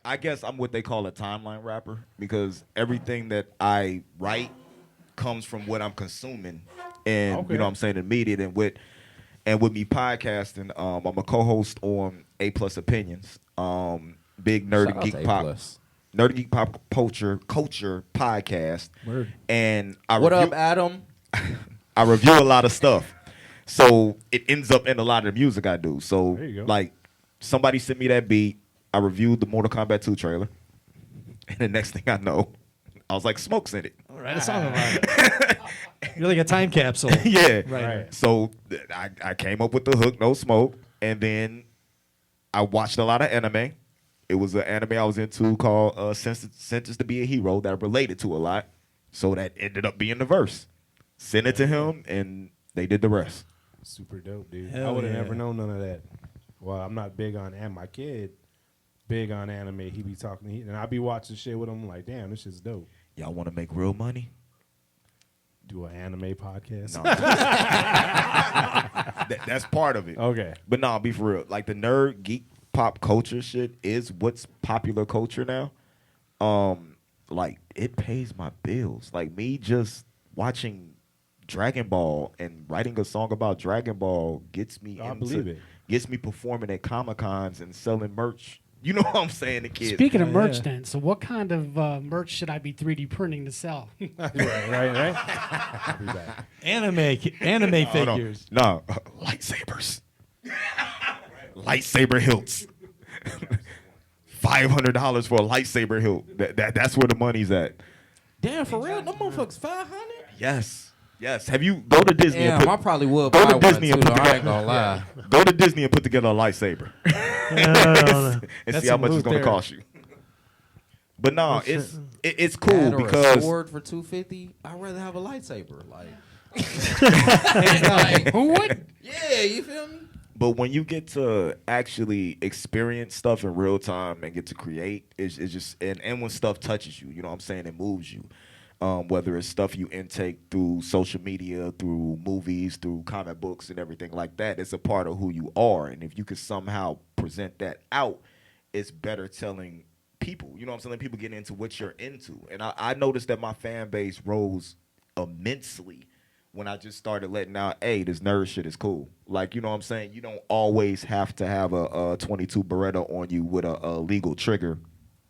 I guess I'm what they call a timeline rapper because everything that I write comes from what I'm consuming, and Okay. you know what I'm saying, in media and with me podcasting. I'm a co-host on A+ Opinions, big nerd Shout and out geek to pop, A+. nerd and geek pop culture podcast. Word. And I What review, up, Adam? I review a lot of stuff, so it ends up in a lot of the music I do. So There you go. like somebody sent me that beat. I reviewed the Mortal Kombat 2 trailer, and the next thing I know, I was like, "Smoke's in it." All right, a song about it. You're like a time capsule. Yeah, Right. So I came up with the hook, No Smoke, and then I watched a lot of anime. It was an anime I was into called Sentenced to Be a Hero that I related to a lot, so that ended up being the verse. Sent it to him, and they did the rest. Super dope, dude. Hell I would have yeah. never known none of that. Well, I'm not big on, and my kid, big on anime. He be talking, and I be watching shit with him. Like, damn, this shit's dope. Y'all want to make real money? Do an anime podcast. No. That's part of it. Okay. But nah, be for real. Like the nerd geek pop culture shit is what's popular culture now. Like it pays my bills. Like me just watching Dragon Ball and writing a song about Dragon Ball gets me I believe it. Gets me performing at Comic Cons and selling merch. You know what I'm saying to kids. Speaking of merch, yeah. then, so what kind of merch should I be 3D printing to sell? right. I'll be back. Anime figures. No, lightsabers. Lightsaber hilts. $500 for a lightsaber hilt. That's where the money's at. Damn, for real? Them motherfuckers 500? Yes. Have you go to Disney? Damn, and I put, probably would go buy to one Disney too, and put though. I ain't together. gonna lie. Go to Disney and put together a lightsaber and That's see how some much it's loot going to there. cost you. But no, Oh, shit. it's That cool or a because sword for $250. I'd rather have a lightsaber. Like, Who would? yeah, you feel me? but when you get to actually experience stuff in real time and get to create, it's just and when stuff touches you, you know what I'm saying, it moves you. whether it's stuff you intake through social media, through movies, through comic books and everything like that. It's a part of who you are. And if you could somehow present that out, it's better telling people, you know what I'm saying? People get into what you're into. And I noticed that my fan base rose immensely when I just started letting out, hey, this nerd shit is cool. Like, you know what I'm saying? You don't always have to have a 22 Beretta on you with a legal trigger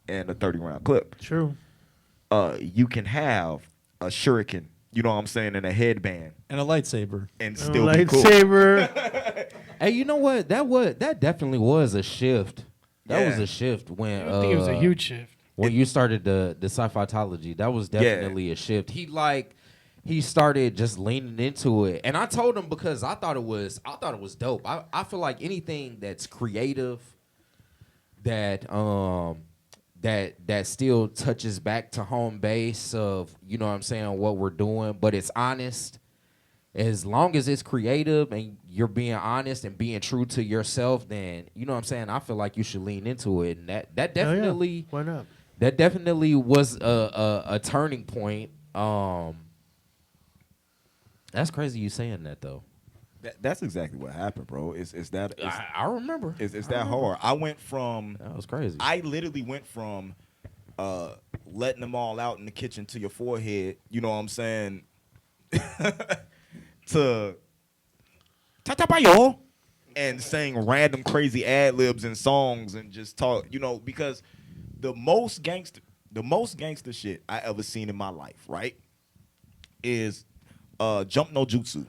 and a 30-round clip. True. You can have a shuriken, you know what I'm saying, and a headband. And a lightsaber. And still be cool. Lightsaber. Hey, you know what? That definitely was a shift. That was Yeah. a shift when I think it was a huge shift. when you started the sci-fi-tology. That was definitely a shift. He started just leaning into it, and I told him because I thought it was dope. I feel like anything that's creative, that that still touches back to home base of, you know what I'm saying, what we're doing, but it's honest. As long as it's creative and you're being honest and being true to yourself, then, you know what I'm saying, I feel like you should lean into it. And that definitely, Why not? that definitely was a turning point. That's crazy you saying that though. That's exactly what happened, bro. It's I remember. It's that hard. I went from That was crazy. I literally went from letting them all out in the kitchen to your forehead, you know what I'm saying, to Tatapayo and saying random crazy ad libs and songs and just talk, you know, because the most gangster shit I ever seen in my life, right, is jump no jutsu.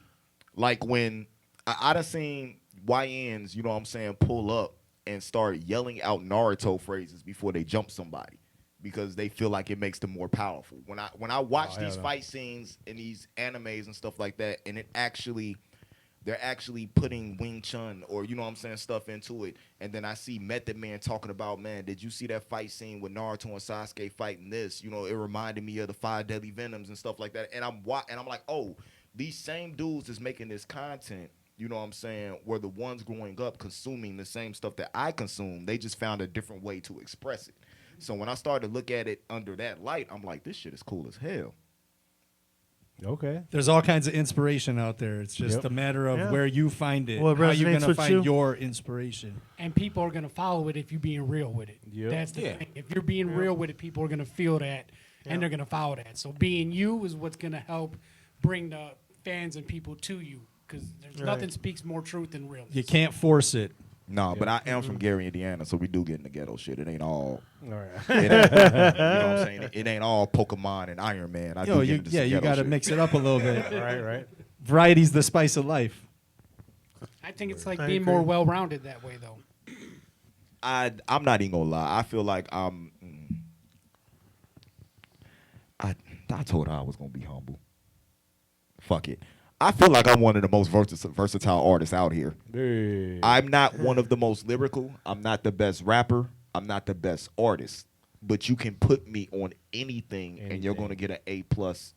Like when I done seen YNs, you know what I'm saying, pull up and start yelling out Naruto phrases before they jump somebody because they feel like it makes them more powerful. When I watch these fight scenes in these animes and stuff like that, and they're actually putting Wing Chun or, you know what I'm saying, stuff into it, and then I see Method Man talking about, man, did you see that fight scene with Naruto and Sasuke fighting this? You know, it reminded me of the 5 Deadly Venoms and stuff like that. And I'm like, oh, these same dudes that's making this content, you know what I'm saying, were the ones growing up consuming the same stuff that I consume. They just found a different way to express it. So when I started to look at it under that light, I'm like, this shit is cool as hell. Okay. There's all kinds of inspiration out there. It's just Yep. a matter of Yeah. where you find it. What How you resonates going to with find you? your inspiration. And people are going to follow it if you're being real with it. Yep. That's the Yeah. thing. If you're being real with it, people are going to feel that, and they're going to follow that. So being you is what's going to help bring the fans and people to you, because there's nothing speaks more truth than realness. You can't force it. No, but I am from Gary, Indiana, so we do get in the ghetto shit. It ain't all, All right. you know what I'm saying? It ain't all Pokemon and Iron Man. I do get into some you ghetto got to shit. mix it up a little bit. right. Variety's the spice of life. I think it's like I being agree. more well-rounded that way, though. I'm not even gonna lie. I feel like I told her I was gonna be humble. Fuck it. I feel like I'm one of the most versatile artists out here. Hey. I'm not one of the most lyrical. I'm not the best rapper. I'm not the best artist. But you can put me on anything and you're gonna get an A+,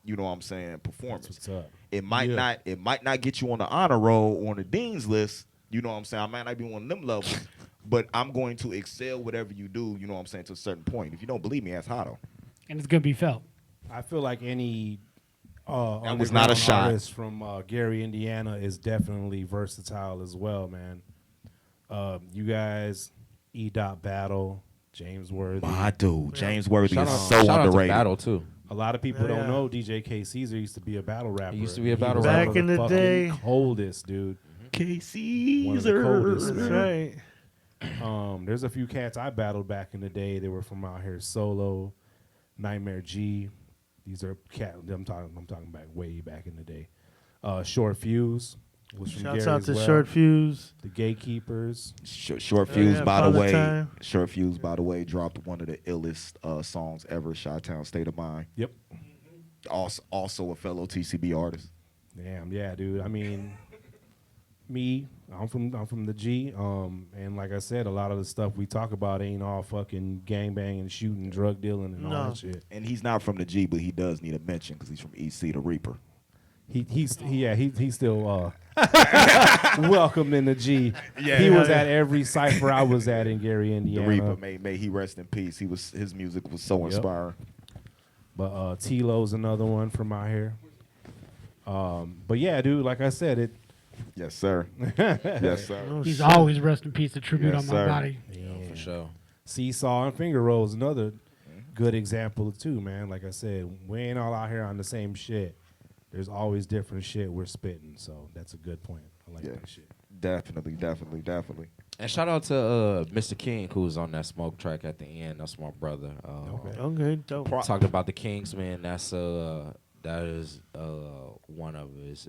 you know what I'm saying, performance. That's what's up. It might not get you on the honor roll or on the dean's list, you know what I'm saying? I might not be one of them levels, but I'm going to excel whatever you do, you know what I'm saying, to a certain point. If you don't believe me, ask Hato. And it's going to be felt. I feel like any That was not a underground shot. artist from Gary, Indiana is definitely versatile as well, man. You guys, Battle, James Worthy. My dude, James Worthy Shout is out, so shout out to underrated. Battle too. A lot of people Yeah. don't know DJ K. Caesar used to be a battle rapper. He used to be a battle was rapper. one of Back in the fucking day. coldest, dude. K-Caesar. One of the coldest, That's man. right. There's a few cats I battled back in the day. They were from out here. Solo, Nightmare G. These are cat. I'm talking back way back in the day. Short Fuse was from Shouts Gary out as to well. Short Fuse. The Gatekeepers. Short Fuse, yeah, by the Father way. Time. Short Fuse, by the way, dropped one of the illest songs ever, Chi-Town State of Mind. Yep. Also a fellow TCB artist. Damn, yeah, dude. I mean, I'm from the G. And like I said, a lot of the stuff we talk about ain't all fucking gangbanging, shooting, drug dealing, and all No. that shit. And he's not from the G, but he does need a mention because he's from EC, the Reaper. He's still welcomed in the G. Yeah. He was at every cipher I was at in Gary, The Indiana. Reaper, may he rest in peace. His music was so inspiring. But T-Lo's another one from out here. But yeah, dude, like I said, it. Yes, sir. Yes, sir. Oh, He's shit. always rest in peace, a tribute Yes, on my sir. body. Yeah, for sure. Seesaw and finger rolls another good example too, man. Like I said, we ain't all out here on the same shit. There's always different shit we're spitting, so that's a good point. I like Yeah. that shit. Definitely. And shout out to Mr. King, who was on that smoke track at the end. That's my brother. Okay, dope. Talked about the Kings, man. That's that is one of his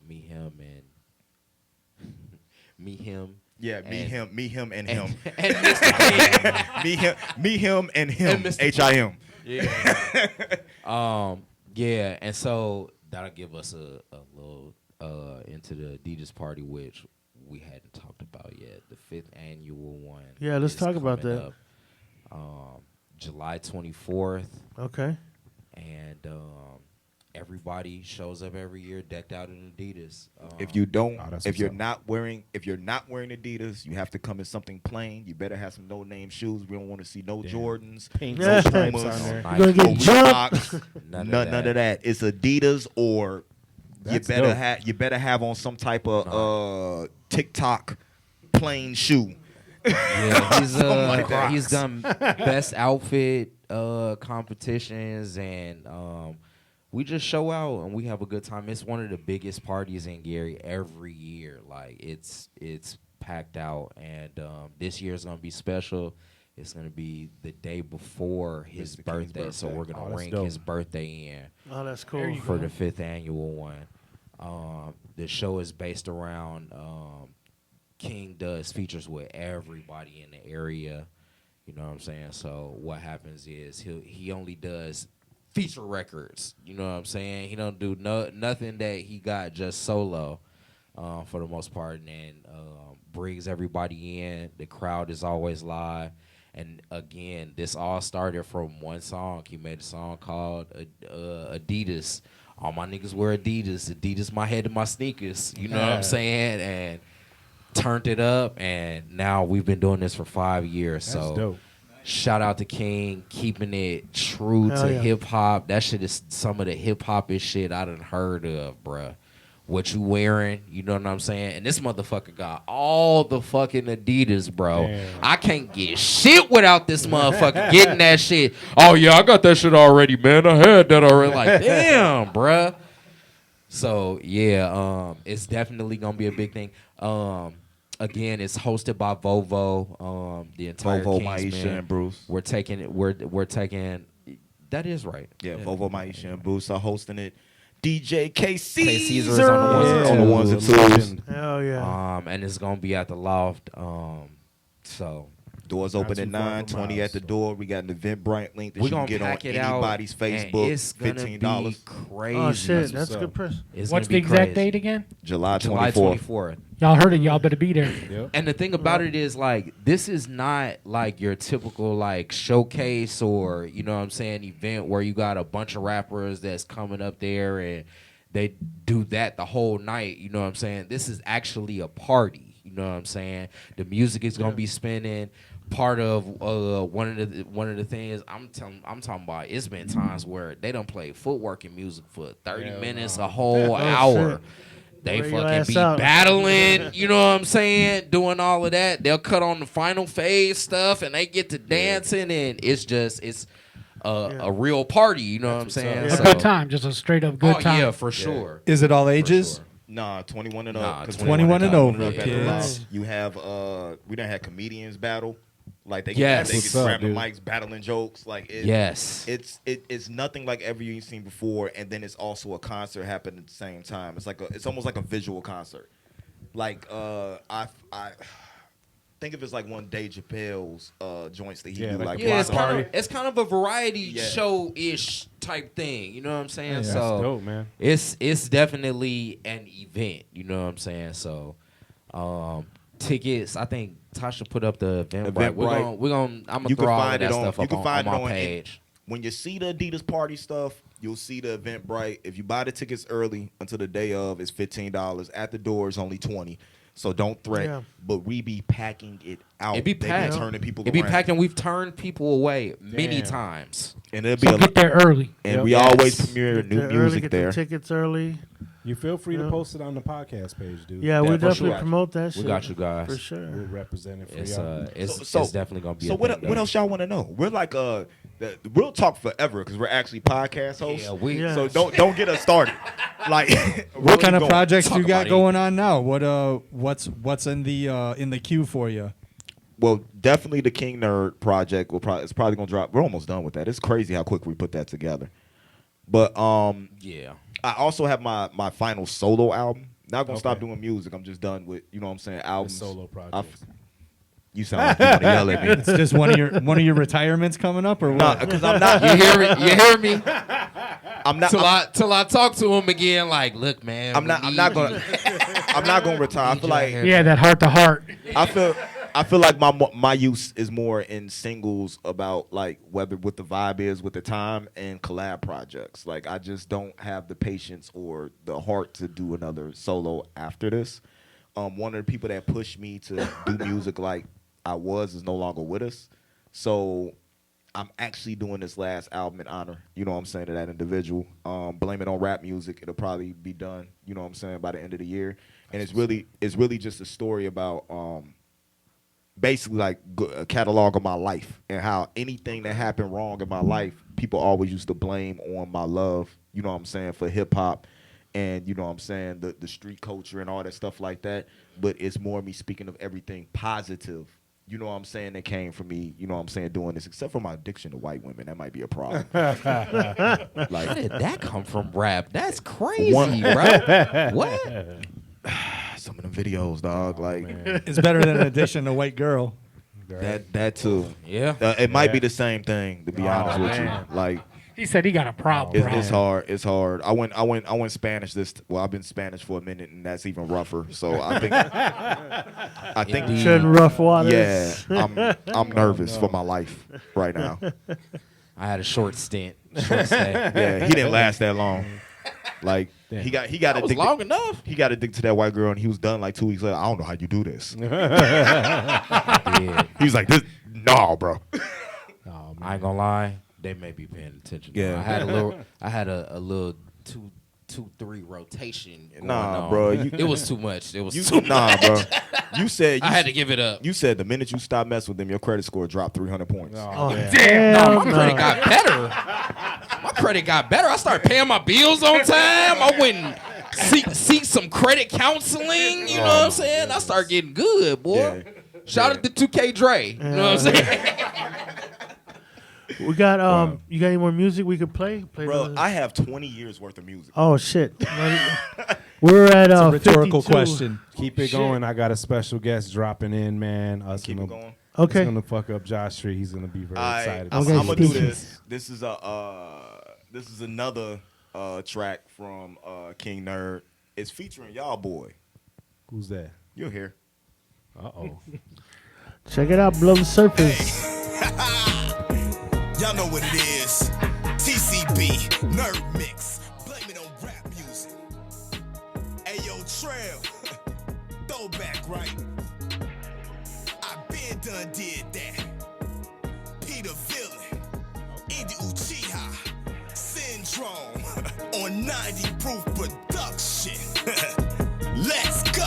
me, him, and me, him. Yeah, me, him, and him. And Mr. King. me, him, and him. And Mr. H-I-M. Yeah. Yeah, and so that'll give us a little into the Adidas party, which we hadn't talked about yet. The 5th annual one. Yeah, let's is talk about coming that. up, July 24th, Okay. and everybody shows up every year decked out in Adidas. If you don't, that's if what's you're up. not wearing Adidas, you have to come in something plain. You better have some no name shoes. We don't want to see no Jordans, Pink no stripes Pumas, on there. Nike, You're gonna no get jumped. Reeboks, none none of that. It's Adidas or That's you better dope. have on some type of TikTok plain shoe. Yeah, he's done best outfit competitions, and we just show out and we have a good time. It's one of the biggest parties in Gary every year. Like it's packed out, and this year's gonna be special. It's gonna be the day before his Mr. King's birthday, so birthday. we're gonna Oh, that's ring dope. his birthday in Oh, that's There cool. you for go. the 5th annual one. The show is based around King does features with everybody in the area. You know what I'm saying? So what happens is he only does feature records. You know what I'm saying? He don't do nothing that he got just solo for the most part, and then brings everybody in. The crowd is always live. And again, this all started from one song. He made a song called Adidas. All my niggas wear Adidas. Adidas my head and my sneakers. You know what I'm saying? And turned it up, and now we've been doing this for 5 years. That's so dope. shout out to King, keeping it true Hell to yeah. hip hop. That shit is some of the hip hopest shit I done heard of, bruh. What you wearing, you know what I'm saying? And this motherfucker got all the fucking Adidas, bro. Damn. I can't get shit without this motherfucker getting that shit. Oh, yeah, I got that shit already, man. I had that already. Like, damn, bruh. So, yeah, it's definitely going to be a big thing. Again, it's hosted by Vovo, the entire Vovo, Kingsmen. Maisha, and Bruce. We're taking, that is right. Yeah, Vovo, Maisha, and Bruce are hosting it. DJ K. Caesar is on the ones and twos. legend. Hell yeah. And it's gonna be at the Loft. So Doors Not open too at far 9, from 20 my at the house, door. We got an Eventbrite link that we're you can gonna get on pack it out. anybody's and Facebook. it's gonna $15. be crazy. Oh shit, that's what's good up. press. It's What's gonna the be exact crazy. date again? July July 24th. 24th. Y'all heard it. Y'all better be there. Yep. And the thing about it is, like, this is not like your typical like showcase or, you know what I'm saying, event where you got a bunch of rappers that's coming up there and they do that the whole night. You know what I'm saying? This is actually a party. You know what I'm saying? The music is gonna be spinning. Part of one of the things I'm talking about. It's been times where they don't play footwork and music for 30 minutes, a whole hour. shit. They Wear your fucking ass be out. battling, you know what I'm saying? Doing all of that. They'll cut on the final phase stuff and they get to dancing, and it's a real party, you know what I'm saying? A good time, just a straight up good Oh time. yeah, for sure. Is it all ages? sure. Nah, 21 and Nah, up. 'cause 21 and over, at the kids. Loft. You have we done had comedians battle. Like they Yes. they What's can up, grab the dude? mics, battling jokes. Like Yes. it's nothing like ever you've seen before. And then it's also a concert happening at the same time. It's almost like a visual concert. Like I think of it as like one Dave Chappelle's joints that he Yeah, do. like Like Yeah, Block it's kind of a variety Yeah. show-ish type thing, you know what I'm saying? That's So dope, man. it's definitely an event, you know what I'm saying? So tickets, I think Tasha put up the Eventbrite. We're gonna I'm gonna throw all of that stuff up on my page. When you see the Adidas party stuff, you'll see the Eventbrite. If you buy the tickets early until the day of, it's $15. At the door, it's only $20. So don't threat. Yeah. But we be packing it out. It be They packed. turning people It be around. packed, and we've turned people away many Damn. times. And it'll be So get there early. and we Yes. always premiere new Get there early, music get there. the tickets early. You feel free to Yeah. post it on the podcast page, dude. Yeah, we'll for definitely sure. promote that shit. We got you guys. For sure. We'll represent it for It's y'all. it's definitely gonna be. So a what thing, what though. else y'all want to know? We're like we'll talk forever because we're actually podcast hosts. Yeah, we. Yeah. So don't get us started. Like What kind of going. projects Talk you got about it. going on now? What's in the queue for you? Well, definitely the King Nerd project it's probably gonna drop. We're almost done with that. It's crazy how quick we put that together. But Yeah. I also have my final solo album. Not gonna stop Okay. doing music. I'm just done with what I'm saying, albums. solo I projects. You sound like you want to yell at me. It's just one of your retirements coming up, or No, what? because I'm not. You hear me? I'm not. Till I talk to him again. Like, look, man. I'm not gonna. I'm not gonna retire. I feel like Yeah, that heart to heart. I feel like my use is more in singles about like whether what the vibe is with the time and collab projects. Like I just don't have the patience or the heart to do another solo after this. One of the people that pushed me to do music like I was is no longer with us. So I'm actually doing this last album in honor, you know what I'm saying, to that individual. Blame it on rap music. It'll probably be done, you know what I'm saying, by the end of the year. And it's really just a story about basically like a catalog of my life and how anything that happened wrong in my life, people always used to blame on my love, you know what I'm saying, for hip hop and you know what I'm saying, the street culture and all that stuff like that. But it's more me speaking of everything positive, you know what I'm saying, that came from me, you know what I'm saying, doing this, except for my addiction to white women. That might be a problem. Where Like did that come from? Rap? That's crazy, One- bro. What? some of them videos, dog, like It's better than an addition to white girl. that too. Yeah. It might be the same thing, to be honest with man. you. Like He said he got a problem. it's hard. It's hard. I went Spanish Well, I've been Spanish for a minute, and that's even rougher. So I think Indeed. Treading rough waters. yeah, I'm nervous for my life right now. I had a short stint. Short stay. Yeah, he didn't last that long. Like he got That was addicted. long enough. He got addicted to that white girl, and he was done like 2 weeks later. I don't know how you do this. Yeah. He was like, "This, no, bro." I ain't gonna lie. They may be paying attention. Yeah. I had a little 2-3 rotation. Going Nah, on. bro, it was too much. It was You, too much. nah, bro. You said I had to give it up. You said the minute you stopped messing with them, your credit score dropped 300 points. Oh, Damn. No, my no. credit got better. My credit got better. I started paying my bills on time. I went and seek some credit counseling. You know what I'm saying? I started getting good, boy. Yeah. Shout out to 2K Dre. You know what I'm saying? We got you got any more music we could play? Bro, another- I have 20 years worth of music. Oh shit. We're at It's a rhetorical 52. question. Keep it going. I got a special guest dropping in, man. Us Keep and it the- going. Okay. It's gonna fuck up Josh Street. He's gonna be very excited. I'm Okay, gonna do speeches. this. This is another track from King Nerd. It's featuring y'all boy. Who's that? You're here. Uh-oh. Check it out, Below the Surface. Y'all know what it is. TCB, Nerd Mix. Blame it on rap music. Ayo, Trail. Throwback, right? I been done did that. Peter Villain. Indy Uchiha. SyndRome. On 90 proof production. Let's go.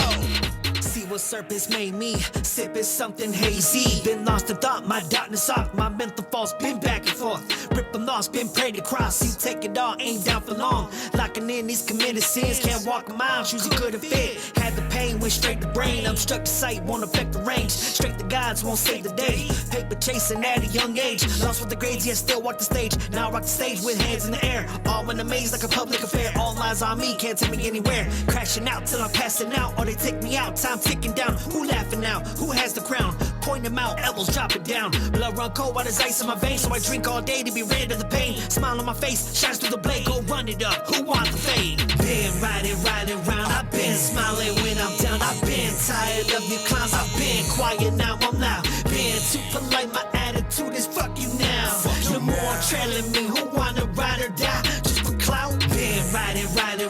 See what surface made me, sipping something hazy. Been lost in thought, my darkness off, my mental faults been back and forth. Ripped and lost, been prayed across. You take it all, ain't down for long. Locking in these committed sins, can't walk a mile, choosing good and fit. Had the pain, went straight to brain. Obstruct the sight, won't affect the range. Straight to gods, won't save the day. Paper chasing at a young age. Lost with the grades, yet still walk the stage. Now rock the stage with hands in the air. All in a maze like a public affair. All eyes on me, can't take me anywhere. Crashing out till I'm passing out, or they take me out. Time ticking down. Who laughing now? Who has the crown? Point them out, elbows drop it down. Blood run cold while there's ice in my veins, so I drink all day to be rid of the pain. Smile on my face, shines through the blade, go run it up. Who wants the fade? Been riding round. I've been smiling when I'm down. I've been tired of you clowns. I've been quiet, now I'm loud. Been too polite, my attitude is fuck you now. No more trailing me, who wanna ride or die? Just for clout. Been riding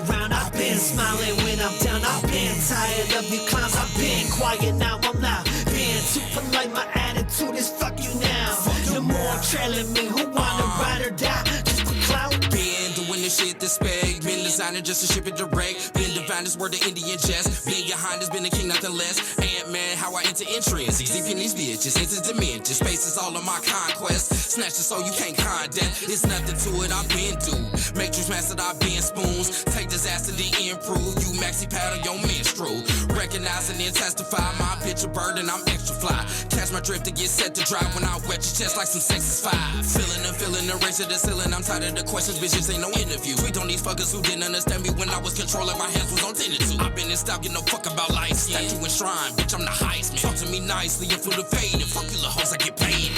round. I've been smiling when I'm down. I've been tired tired of you clowns. I've been quiet, now I'm loud. Being too polite, my attitude is fuck you now. No more trailing me, who wanna ride or die? Just for clout. Been doing this shit this spec. Been designing just to ship it direct. Been divine this word the Indian jest. Been your highness, been a king, nothing less. Ant-Man, how I enter entrance. Deep in these bitches, into dimensions. Space is all of my conquest. Snatch the soul, you can't condemn. It's nothing to it, I've been dude. Matrix mastered, I've been spoons. Take disaster to improve. You maxi pad on your menstrual. Recognize and then testify. My picture burden, I'm extra fly. Catch my drift to get set to drive when I wet your chest like some sexy five. Feeling the race to the ceiling. I'm tired of the questions, bitches ain't no interview. Tweet on these fuckers who didn't understand me when I was controlling my hands was on 10 to 2. I've been in style, get no fuck about life. Statue and shrine, bitch, I'm the Heisman. Talk to me nicely and feel the fade. And fuck you, little hoes, I get paid.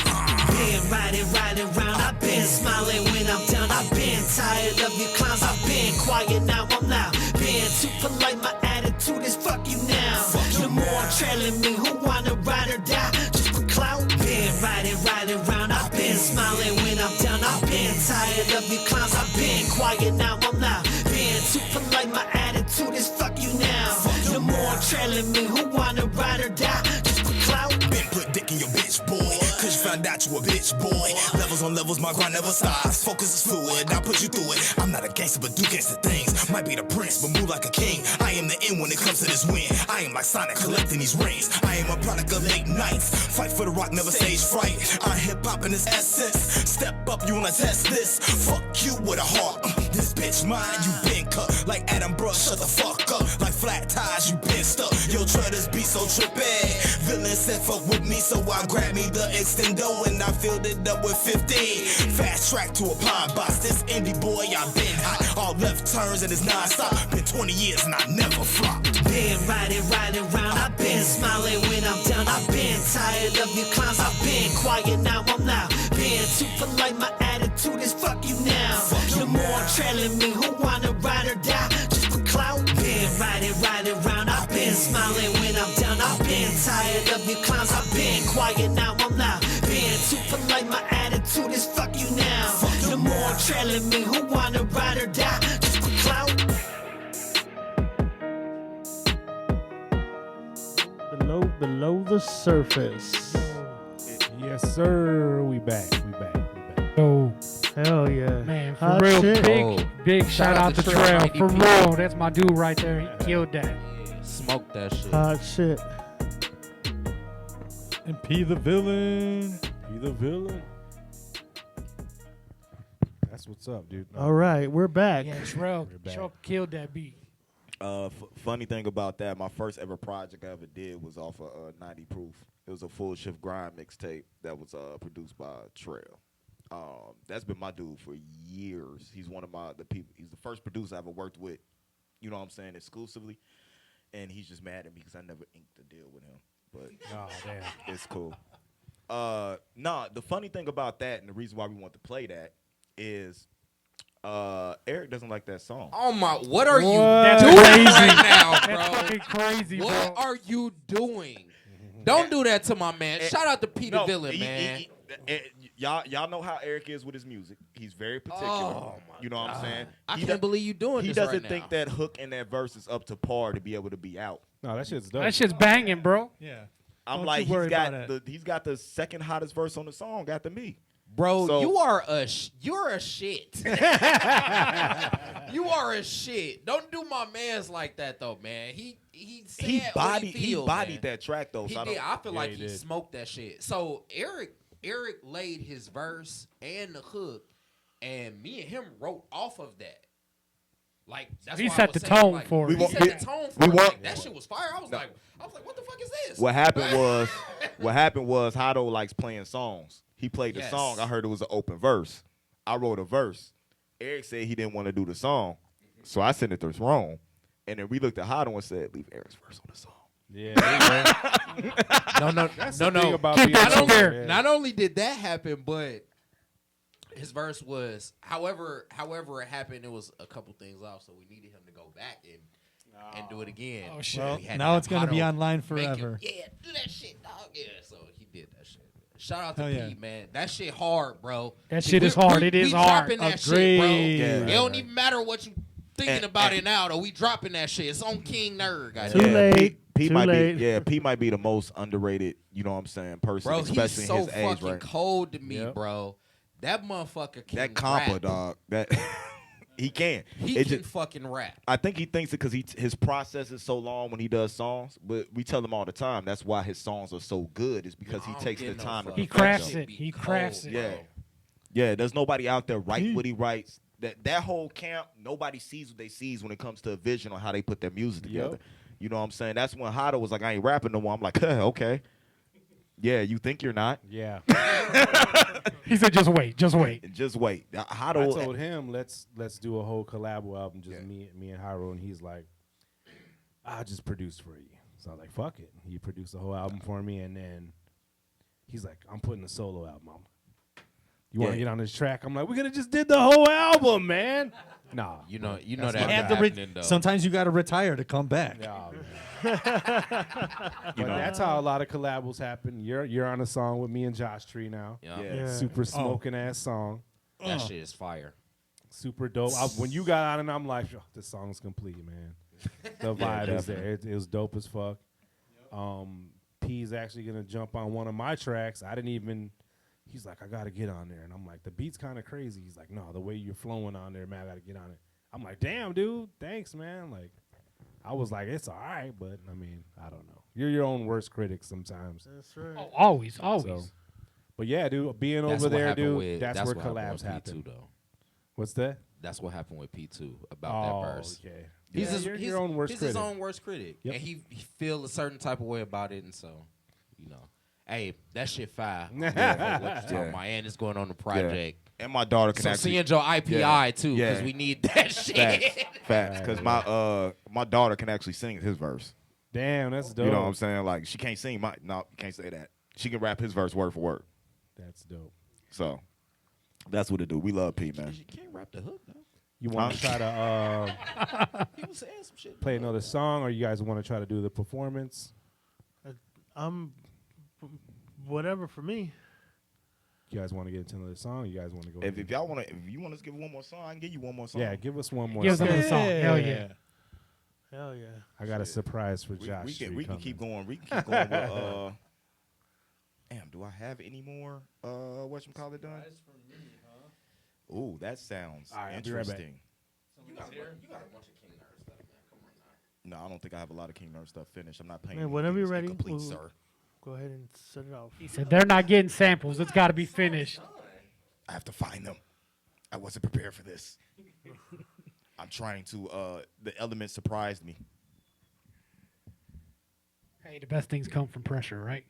Been riding round. I've been smiling when I'm down. I've been tired of you clowns. I've been quiet, now I'm loud. Being too polite, my attitude is fuck you now. No more trailing me, who wanna ride or die? Just for clout. Been riding round. I've been smiling when I'm down. I've been tired of you clowns. I've been quiet, now I'm loud. Being too polite, my attitude is fuck you now. No more trailing me, who wanna ride or die? Just for clout. Been put dick in your bitch, boy. Cause you found out you a bitch, boy. Levels on levels, my grind never stops. Focus is fluid, I put you through it. I'm not a gangster, but do gangster things. Might be the prince, but move like a king. I am the end when it comes to this win. I am like Sonic collecting these rings. I am a product of late nights. Fight for the rock, never stage fright. I'm hip hop in its essence. Step up, you wanna test this? Fuck you with a heart. This bitch mine, you been cut. Like Adam Brush, shut the fuck up. Like flat tires, you been stuck. Yo, try this beat so trippy. Villain said fuck with me, so I grab me the extendo and I filled it up with 15. Fast track to a pine box. This indie boy, I've been hot. All left turns and it's non-stop. Been 20 years and I never flopped. Been riding round. I've been smiling when I'm down. I've been tired of you clowns. I've been quiet, now I'm loud. Being too polite, my attitude is fuck you now. No more trailing me, who wanna ride or die? Just for clout. Been riding round. I've been smiling when I'm down. I've been tired of you clowns. I've been quiet, now I'm loud. Being too polite, my attitude is fuck you now. No more trailing me, who wanna ride or die? Just for clout. Below the surface. Yes, sir. We back. Yo, Hell yeah. man, for Hot real, shit. big shout out to Trail. For real, that's my dude right there. He killed that. Smoke that shit. Hot shit. And P the villain. You the villain. That's what's up, dude. All right, we're back. Yeah, Trail We're back. killed that beat. Funny thing about that, my first ever project I ever did was off of 90 Proof. It was a full shift grind mixtape that was produced by Trail. That's been my dude for years. He's one of the people. He's the first producer I ever worked with. You know what I'm saying, exclusively. And he's just mad at me because I never inked a deal with him. But Oh, damn. it's cool. The funny thing about that, and the reason why we want to play that, is Eric doesn't like that song. Oh my! What are you That's doing crazy. right now, That's bro? fucking crazy, What bro. are you doing? Don't do that to my man. Shout out to Peter No, Villain, man. Y'all know how Eric is with his music. He's very particular. Oh, my you know what I'm saying? I He can't believe you doing He this doesn't right think now. that hook and that verse is up to par to be able to be out. No, that shit's dope. That shit's banging, bro. Yeah. I'm Don't like, you worry about he's got the second hottest verse on the song after me. Bro, So- you're a shit. You are a shit. Don't do my man's like that though, man. He said He what he bodied man. that track though. He so did. I feel like he he did. smoked that shit. So Eric laid his verse and the hook, and me and him wrote off of that. Like that's He why I set was the saying, tone like, for it. He We set want- the tone we for it. want- Like, that shit was fire. I was like, what the fuck is this? what happened was Hado likes playing songs. He played the Yes. song. I heard it was an open verse. I wrote a verse. Eric said he didn't want to do the song, so I sent it to Rome. And then we looked at Hado and said, "Leave Eric's verse on the song." Yeah. There you go. No. That's the thing about Keep being that a in there. singer, yeah. Not only did that happen, but his verse was, however it happened, it was a couple things off, so we needed him to go back and do it again. Oh, shit. Well, We had to now have it's gonna be Hado online make him, forever. yeah, do that shit, dog. Yeah, so he did that shit. Shout out Hell to yeah. Pete, man. That shit hard, bro. That shit is hard. It is we hard. dropping that shit, bro. Agreed. It don't even matter what you thinking about it now, though. We dropping that shit. It's on King Nerd, guys. Too late. P Too might late. be P might be the most underrated, you know what I'm saying, person, Bro, especially he's so in his age, fucking right? cold to me, bro. That motherfucker can That compa, rap. dog. That he can. He It can just- fucking rap. I think he thinks it because his process is so long when he does songs. But we tell him all the time that's why his songs are so good. Is because he I don't takes the get no time to fuck. He perfect crafts them. it. He crafts it. Yeah, yeah. There's nobody out there writing what he writes. That whole camp, nobody sees what they sees when it comes to a vision on how they put their music together. You know what I'm saying? That's when Hado was like, I ain't rapping no more. I'm like, okay. Yeah, you think you're not? Yeah. He said, just wait. Just wait. Just wait. I Hado. told him let's do a whole collabo album, just me and Hyro, and he's like, I'll just produce for you. So I was like, fuck it. He produced the whole album for me, and then he's like, I'm putting a solo album on. You want to get on this track? I'm like, we could have just did the whole album, man. Nah, You know You that have to happening, though. sometimes you got to retire to come back. nah, man. But that's how a lot of collabos happen. You're on a song with me and Josh Tree now. Yeah. Yeah. Super smoking ass song. That shit is fire. Super dope. When you got on it, I'm like, oh, this song's complete, man. The vibe is there. It was dope as fuck. P's actually gonna jump on one of my tracks. I didn't even. He's like, I gotta get on there, and I'm like, the beat's kind of crazy. He's like, no, the way you're flowing on there, man, I gotta get on it. I'm like, damn, dude, thanks, man. Like, I was like, it's all right, but I mean, I don't know. You're your own worst critic sometimes. That's right. Oh, always. So, but yeah, dude, being That's over what there, happened dude, with- that's where what happened collabs with happen. P2, though. What's that? That's what happened with P2 about that verse. Okay. He's, Yeah, his, you're he's your own worst he's critic. his own worst critic. Yep. And he feel a certain type of way about it, and so, you know. Hey, that shit fire. What you talking about? And it's going on the project. And my daughter can So actually send your IPI, too, because we need that shit. Facts. Because my daughter can actually sing his verse. Damn, that's dope. You know what I'm saying? Like, she can't sing my. No, you can't say that. She can rap his verse word for word. That's dope. So that's what it do. We love P, man. You can't rap the hook, though. You want to try to He was saying some shit. play another song, or you guys want to try to do the performance? Whatever for me. You guys want to get into another song? You guys want to go? If y'all want to, if you want us to give one more song, I can give you one more song. Yeah, give us one more. Give us song. another song. Hell yeah. Hell yeah. I got a surprise for Josh. We can keep going. We can keep going with. Damn, do I have any more? Whatchamacallit done? Ooh, that sounds All right, I'll be right back. interesting. You got a bunch of King Nerd stuff, man. Come on now. No, I don't think I have a lot of King Nerd stuff finished. I'm not playing. Man, whenever you're ready, complete, we'll- sir. Go ahead and set it off. He said, they're not getting samples. It's got to be finished. I have to find them. I wasn't prepared for this. I'm trying to. The element surprised me. Hey, the best things come from pressure, right?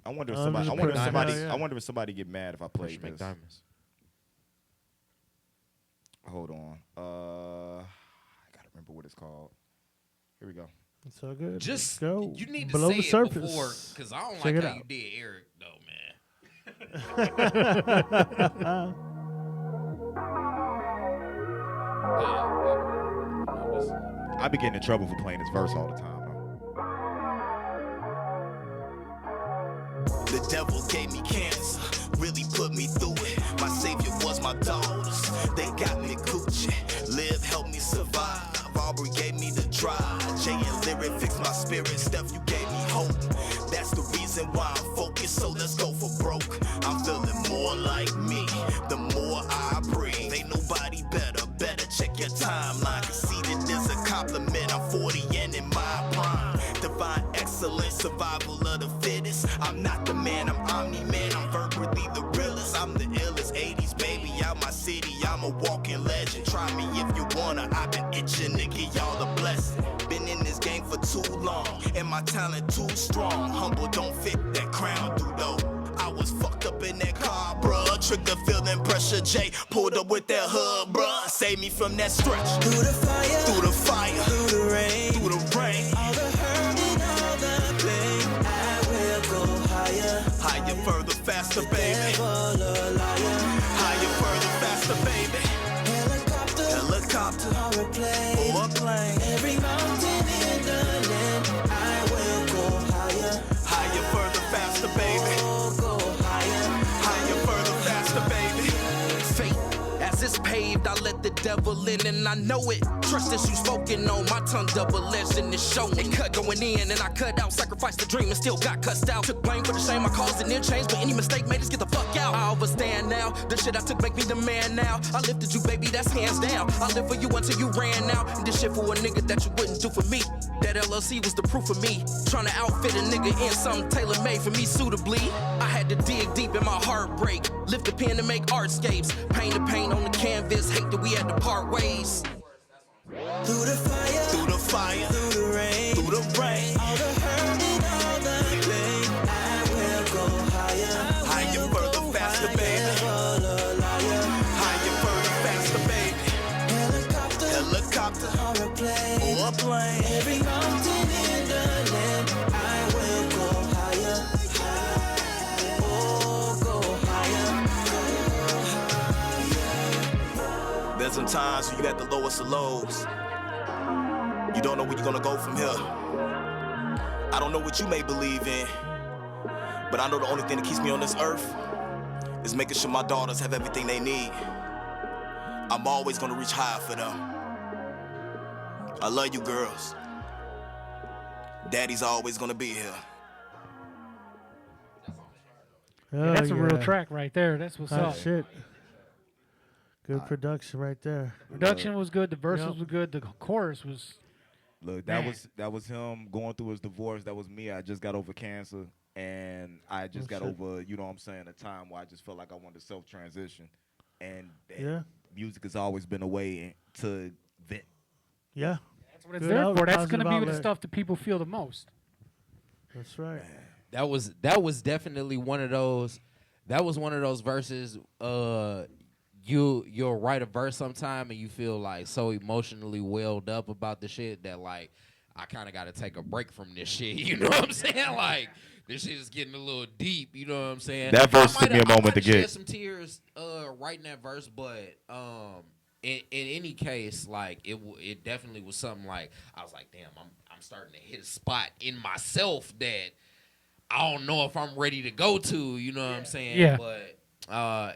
I wonder if I'm somebody. just I wonder if pressed. somebody. Hell yeah. I wonder if somebody get mad if I play Pressure make this. diamonds. Hold on. I gotta remember what it's called. Here we go. It's all good. Just, Let's go. you need to Below say the it surface. before, because I don't Check like it how out. you did Eric, though, man. I be getting in trouble for playing this verse all the time. The devil gave me cancer, really put me through it. My savior was my daughters, they got me Gucci. Live helped me survive, Aubrey gave me the drive. Jay and Lyric fixed my spirit, Steph, you gave me hope. That's the reason why I'm focused, so let's go for broke. I'm feeling more like me, the more I breathe. Ain't nobody better check your timeline. Conceited is a compliment, I'm 40 and in my prime. Divine excellence, survival of the fittest. I'm not the man, I'm Omni-Man, I'm verbally the realest. I'm the illest, 80s baby, out my city, I'm a walking legend. Try me if you wanna, I've been itching to give y'all a blessing. Been in this game for too long, and my talent too strong. Humble don't fit that crown, dude, though. I was fucked up in that car, bruh. Trigger feeling pressure, Jay pulled up with that hood, bruh. Save me from that stretch. Through the fire, Through the fire, through the rain, through the rain. all the hurt and all the pain, I will go higher. Higher, further, faster, baby. Devil a liar. Higher, further, faster, baby. Helicopter, Helicopter or a plane, or a plane. every mountain in the land, I will go higher. Higher, further, faster, baby. Go higher. Higher, further, faster, baby. Fate, as it's paved, I let the devil in and I know it. Trust that you spoken on, my tongue double-edged and it's showing. It cut going in and I cut out, sacrificed the dream and still got cussed out. Took blame for the shame I caused and then changed, but any mistake made us get the fuck out. I overstand now, the shit I took make me the man now. I lifted you, baby, that's hands down. I live for you until you ran out. And this shit for a nigga that you wouldn't do for me. That LLC was the proof of me. Trying to outfit a nigga in something tailor-made for me suitably. I had to dig deep in my heartbreak. Lift the pen to make artscapes. Paint the paint on the canvas. Hate that we had to part ways. Through the fire, Through the fire, through the rain, through the rain. all the hurt and all the pain, I will go higher. Higher, further, faster, baby. Higher, further, faster, baby. Helicopter, Helicopter, or a plane, or a plane. every mountain in the land, I will go higher. Oh, go higher, There's some times when you at the lowest of lows. You don't know where you're gonna go from here. I don't know what you may believe in, but I know the only thing that keeps me on this earth is making sure my daughters have everything they need. I'm always gonna reach higher for them. I love you girls. Daddy's always gonna be here. Oh, That's a real yeah. track right there. That's what's Hot up. shit. Good production right there. Production was good. The verses Yep. were good. The chorus was. Look, Man. that was him going through his divorce. That was me. I just got over cancer, and I just got shit. over, you know what I'm saying, a time where I just felt like I wanted to self-transition. And Yeah. music has always been a way to vent. Yeah. That's what it's Good there out- for. That's positive going to be the outlet. stuff that people feel the most. That's right. That was definitely one of those. That was one of those verses. You'll write a verse sometime and you feel like so emotionally welled up about the shit that like I kind of got to take a break from this shit. You know what I'm saying? Like this shit is getting a little deep. You know what I'm saying? That verse I took me a might have- moment to I might have get. shed some tears writing that verse, but in any case, like it definitely was something like I was like, damn, I'm starting to hit a spot in myself that I don't know if I'm ready to go to. You know what I'm saying? Yeah. But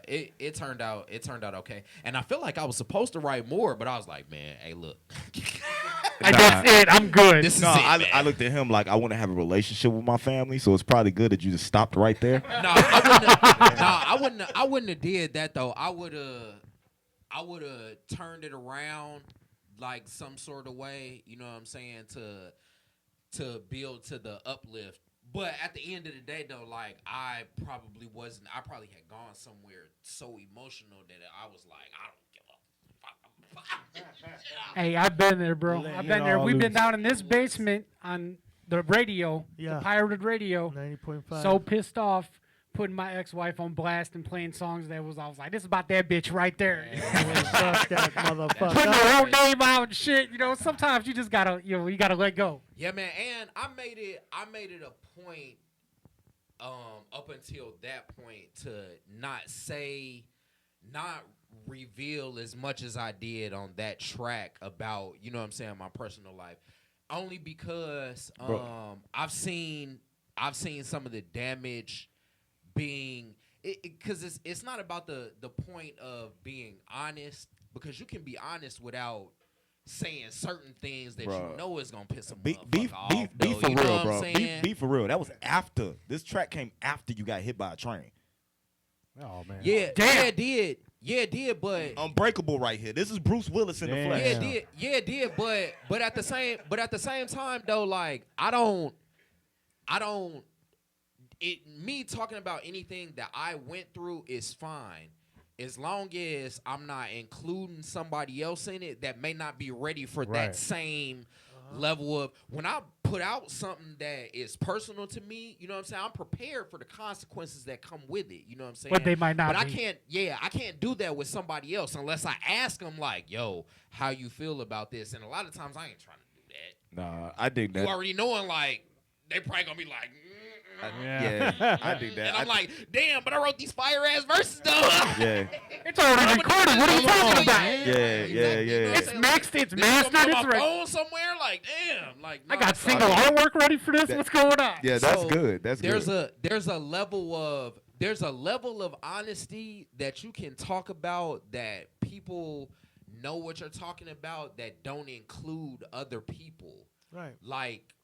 it turned out okay, and I feel like I was supposed to write more, but I was like, man, hey, look, That's it. I'm good. this is No, it, man. I looked at him like I want to have a relationship with my family, so it's probably good that you just stopped right there. I wouldn't have did that though. I would have turned it around like some sort of way. You know what I'm saying, to build to the uplift. But at the end of the day, though, like I probably had gone somewhere so emotional that I was like, I don't give a fuck. Hey, I've been there, bro. Let I've it been there. all We've been loose. down in this basement on the radio, Yeah. the pirated radio. 90.5. So pissed off, putting my ex-wife on blast and playing songs that I was like, this is about that bitch right there. Fuck that motherfucker. Putting her own name out and shit. You know, sometimes you just gotta, you gotta let go. Yeah, man, and I made it a point up until that point to not reveal as much as I did on that track about, you know what I'm saying, my personal life. Only because I've seen some of the damage being because it's not about the point of being honest, because you can be honest without saying certain things that you know is gonna piss some motherfucker off. Be for you know real, what I'm bro. saying? Be for real. That was after. This track came after you got hit by a train. Oh, man. Yeah, Damn. yeah, it did, but Unbreakable right here. This is Bruce Willis in the Damn. flesh. it did, but at the same time though, like I don't me talking about anything that I went through is fine as long as I'm not including somebody else in it that may not be ready for Right. that same level of when I put out something that is personal to me, you know what I'm saying? I'm prepared for the consequences that come with it, you know what I'm saying? But they might not But be. I can't do that with somebody else unless I ask them like, yo, how you feel about this? And a lot of times I ain't trying to do that. Nah, I dig You that. already knowing like they probably gonna be like, Yeah, I dig that. and I'm like, damn, but I wrote these fire ass verses though. yeah, It's already recorded. What are you talking about? yeah. It's mixed, it's This is gonna be mastered, on it's my ready. phone somewhere. Like, damn, like I nah, got son. single artwork ready for this. What's going on? Yeah, that's So, good. That's there's good. there's a level of honesty that you can talk about that people know what you're talking about that don't include other people. Right. Like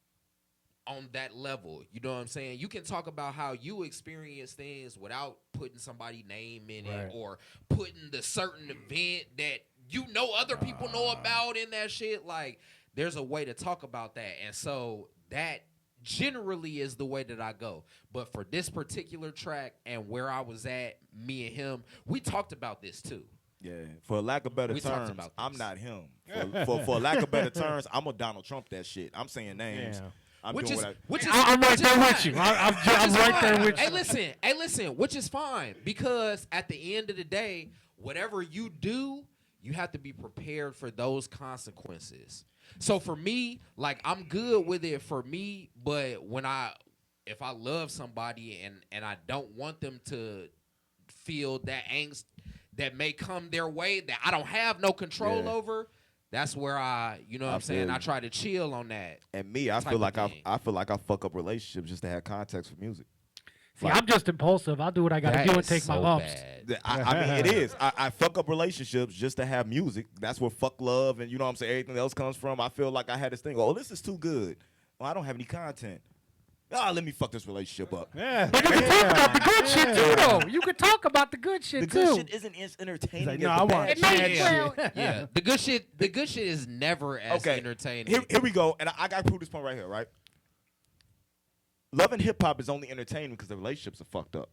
on that level. You know what I'm saying? You can talk about how you experience things without putting somebody's name in it or putting the certain event that you know other people know about in that shit. Like, there's a way to talk about that. And so that generally is the way that I go. But for this particular track and where I was at, me and him, we talked about this too. Yeah, for lack of better We talked terms, about this. I'm not him. For lack of better terms, I'm a Donald Trump that shit. I'm saying names. Yeah. I'm Which doing is, what I, which is, I'm right which is there with fine. you. I'm Which is right there fine. with you. Hey, listen, which is fine because at the end of the day, whatever you do, you have to be prepared for those consequences. So for me, like I'm good with it for me, but if I love somebody and I don't want them to feel that angst that may come their way that I don't have no control over, that's where you know what I'm saying, I try to chill on that. and me, I feel like I feel like I fuck up relationships just to have context for music. See, I'm just impulsive. I'll do what I got to That do and is take my so lumps. bad. I mean, it is. I fuck up relationships just to have music. That's where fuck love and you know what I'm saying, everything else comes from. I feel like I had this thing. Oh, this is too good. Well, I don't have any content. Let me fuck this relationship up. But you can talk about the good shit too, though. You can talk about the good shit The too. good shit isn't as entertaining Like, as no, the I want bad It shit. may well. Yeah, the good shit is never as entertaining. Here we go, and I got to prove this point right here, right? Love and hip hop is only entertaining because the relationships are fucked up.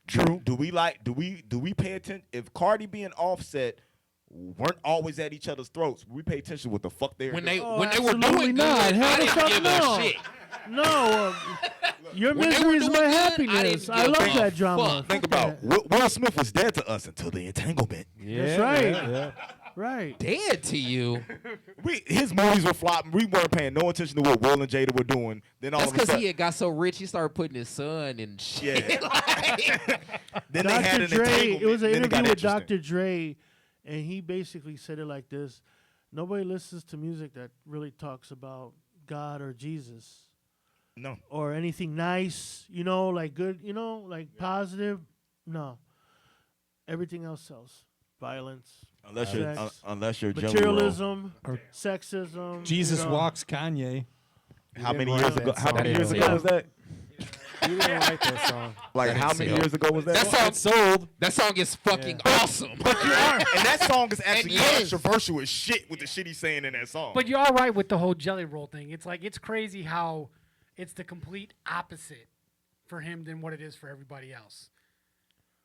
True. Do we pay attention? If Cardi B and Offset weren't always at each other's throats, we pay attention to what the fuck they're when doing. they were absolutely doing not. good, Hell I the didn't fuck give no. a shit. No, your When they misery were is doing my good, I happiness. didn't I give love a that drama. fuck. Think about Will Smith was dead to us until the entanglement. That's right. Right. Dead to you. His movies were flopping. We weren't paying no attention to what Will and Jada were doing. Then all That's of a because sudden, he had got so rich, he started putting his son and shit. then they had Dr. an Dre, entanglement. it was an then it got interview with interesting. Dr. Dre, and he basically said it like this: nobody listens to music that really talks about God or Jesus No. or anything nice, like good, like positive. No, everything else sells. Violence, Unless sex, you're Jelly Roll. materialism, or sexism. Jesus walks Kanye. How many didn't years write ago? that How many song. years ago was that? He didn't write that song. Like how many sell. years ago was that? That song Sold. That song is fucking awesome. and that song is actually yes. controversial as shit with the shit he's saying in that song. But you're all right with the whole Jelly Roll thing. It's like it's crazy how it's the complete opposite for him than what it is for everybody else.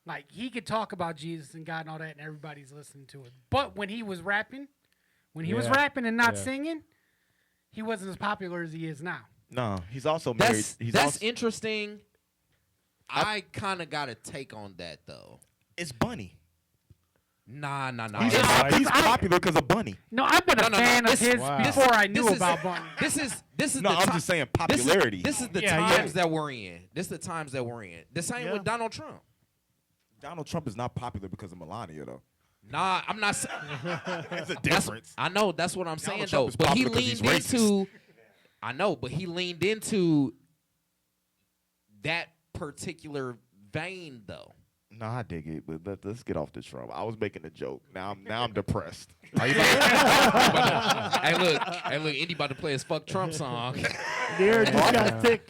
Like he could talk about Jesus and God and all that, and everybody's listening to it. But when he was rapping, and not singing, he wasn't as popular as he is now. no, he's also married. That's interesting. I kind of got a take on that though. It's Bunny. Nah. He's popular because of Bunny. No, I've been a fan of his before I knew about Bunny. This is No, the I'm ti- just saying popularity. This is the Yeah, times that we're in. This is the times that we're in. The same with Donald Trump. Donald Trump is not popular because of Melania, though. Nah, I'm not saying. There's a difference. I know that's what I'm saying Trump though. is But he popular 'cause he's leaned racist. into. I know, but he leaned into that particular vein though. No, I dig it, but let's get off this Trump. I was making a joke. Now I'm depressed. Hey, look, Indy about to play his "Fuck Trump" song. The air just got thick.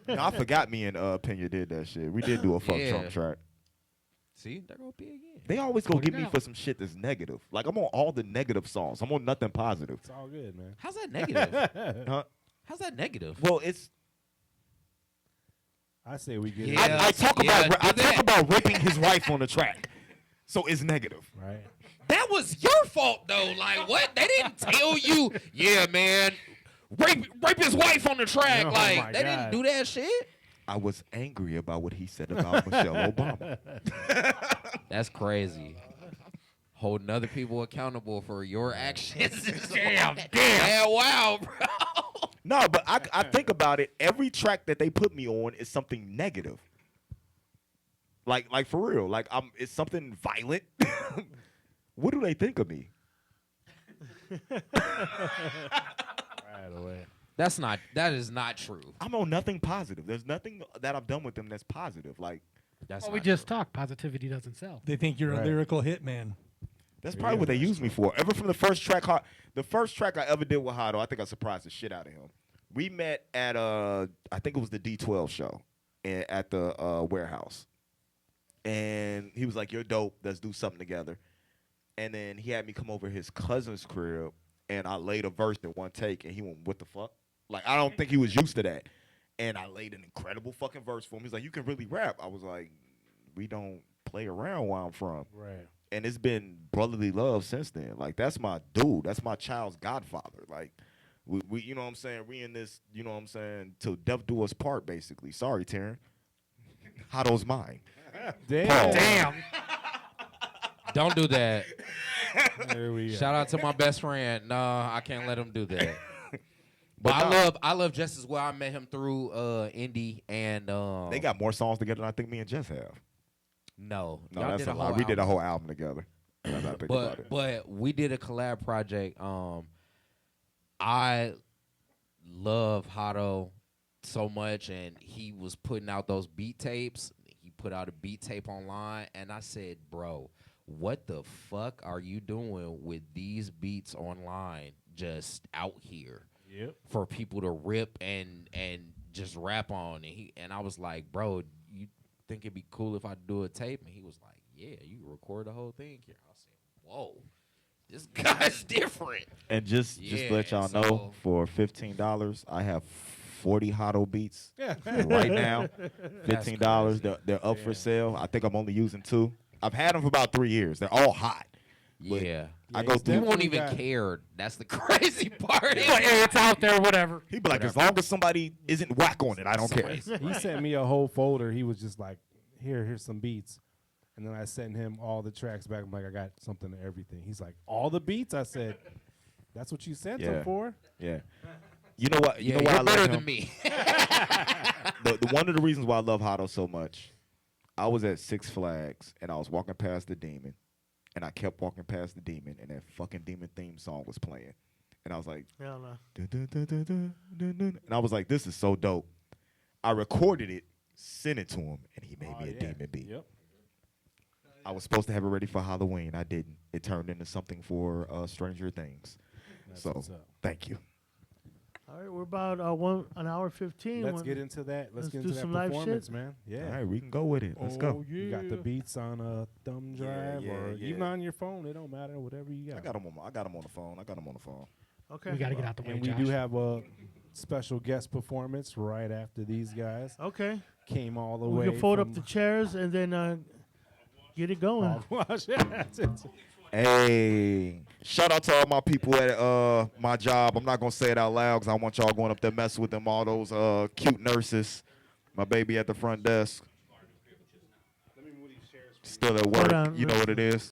No, I forgot me and Pena did that shit. We did do a fuck Yeah. Trump track. See, there go P again. They always go get me out. for some shit that's negative. Like I'm on all the negative songs. I'm on nothing positive. It's all good, man. How's that negative? Huh? How's that negative? Well, it's I say we get Yeah. it I talk about raping his wife on the track, so it's negative. right. That was your fault though. Like what? They didn't tell you. Yeah, man. Rape his wife on the track. Oh, like my they didn't God. do that shit. I was angry about what he said about Michelle Obama. That's crazy. Holding other people accountable for your actions. Damn. Yeah, wow, bro. No, but I think about it. Every track that they put me on is something negative. Like for real. Like it's something violent. What do they think of me? Right away. That is not true. I'm on nothing positive. There's nothing that I've done with them that's positive. Like That's Well, we not just true. talked. Positivity doesn't sell. They think you're Right. a lyrical hitman. That's probably what they used me for. Ever from the first track I ever did with Hotto, I think I surprised the shit out of him. We met at I think it was the D12 show at the warehouse. And he was like, "You're dope. Let's do something together." And then he had me come over his cousin's crib, and I laid a verse in one take, and he went, "What the fuck?" Like, I don't think he was used to that. And I laid an incredible fucking verse for him. He's like, "You can really rap." I was like, "We don't play around where I'm from." Right. And it's been brotherly love since then. Like, that's my dude. That's my child's godfather. Like, we you know what I'm saying? We in this, you know what I'm saying, till death do us part, basically. Sorry, Taryn. Hotto's mine. Damn. Paul. Damn. Don't do that. There we go. Shout out to my best friend. No, I can't let him do that. But I love Jess as well. I met him through Indy and They got more songs together than I think me and Jess have. No, No, y'all that's did a lie. whole We did a album. whole album together. Now that I think about it. But we did a collab project. I love Hotto so much, and he was putting out those beat tapes. He put out a beat tape online, and I said, "Bro, what the fuck are you doing with these beats online, just out here Yep. for people to rip and just rap on?" And I was like, "Bro, you think it'd be cool if I do a tape?" And he was like, "Yeah, you can record the whole thing here." I said, "Whoa, this guy's different." And just to let y'all know, for $15, I have 40 Hotto beats right now. $15. They're up for sale. I think I'm only using 2. I've had them for about 3 years. They're all hot. But Yeah. I go You through. won't even care. That's the crazy part. It's out there, whatever. He'd be like, as long as somebody isn't whack on it, I don't care. He sent me a whole folder. He was just like, here's some beats. And then I sent him all the tracks back. I'm like, I got something to everything. He's like, all the beats? I said, that's what you sent him for? Yeah. You know what? You Yeah, know why I you're better love than him? me. The one of the reasons why I love Hotto so much, I was at Six Flags and I was walking past the Demon, and I kept walking past the Demon, and that fucking Demon theme song was playing, and I was like, Hell no. dun, dun, dun, dun, dun, dun, dun. And I was like, this is so dope. I recorded it, sent it to him, and he made me a Demon beat. Yep. I was supposed to have it ready for Halloween. I didn't. It turned into something for Stranger Things. That's So what's up. thank you. All right, we're about an hour 15. Let's get into that. Let's get do into that some live performance, shit. man. Yeah. All right, we can go with it. Let's go. You got the beats on a thumb drive or yeah. even on your phone. It don't matter. Whatever you got. I got them on the phone. Okay. We got to get out the way, And we Josh. do have a special guest performance right after these guys Okay. came all the We way. can fold up from- the chairs and then get it going. Hey, shout out to all my people at my job. I'm not gonna say it out loud because I want y'all going up there messing with them. All those cute nurses. My baby at the front desk. Still at work. on, You know what it is.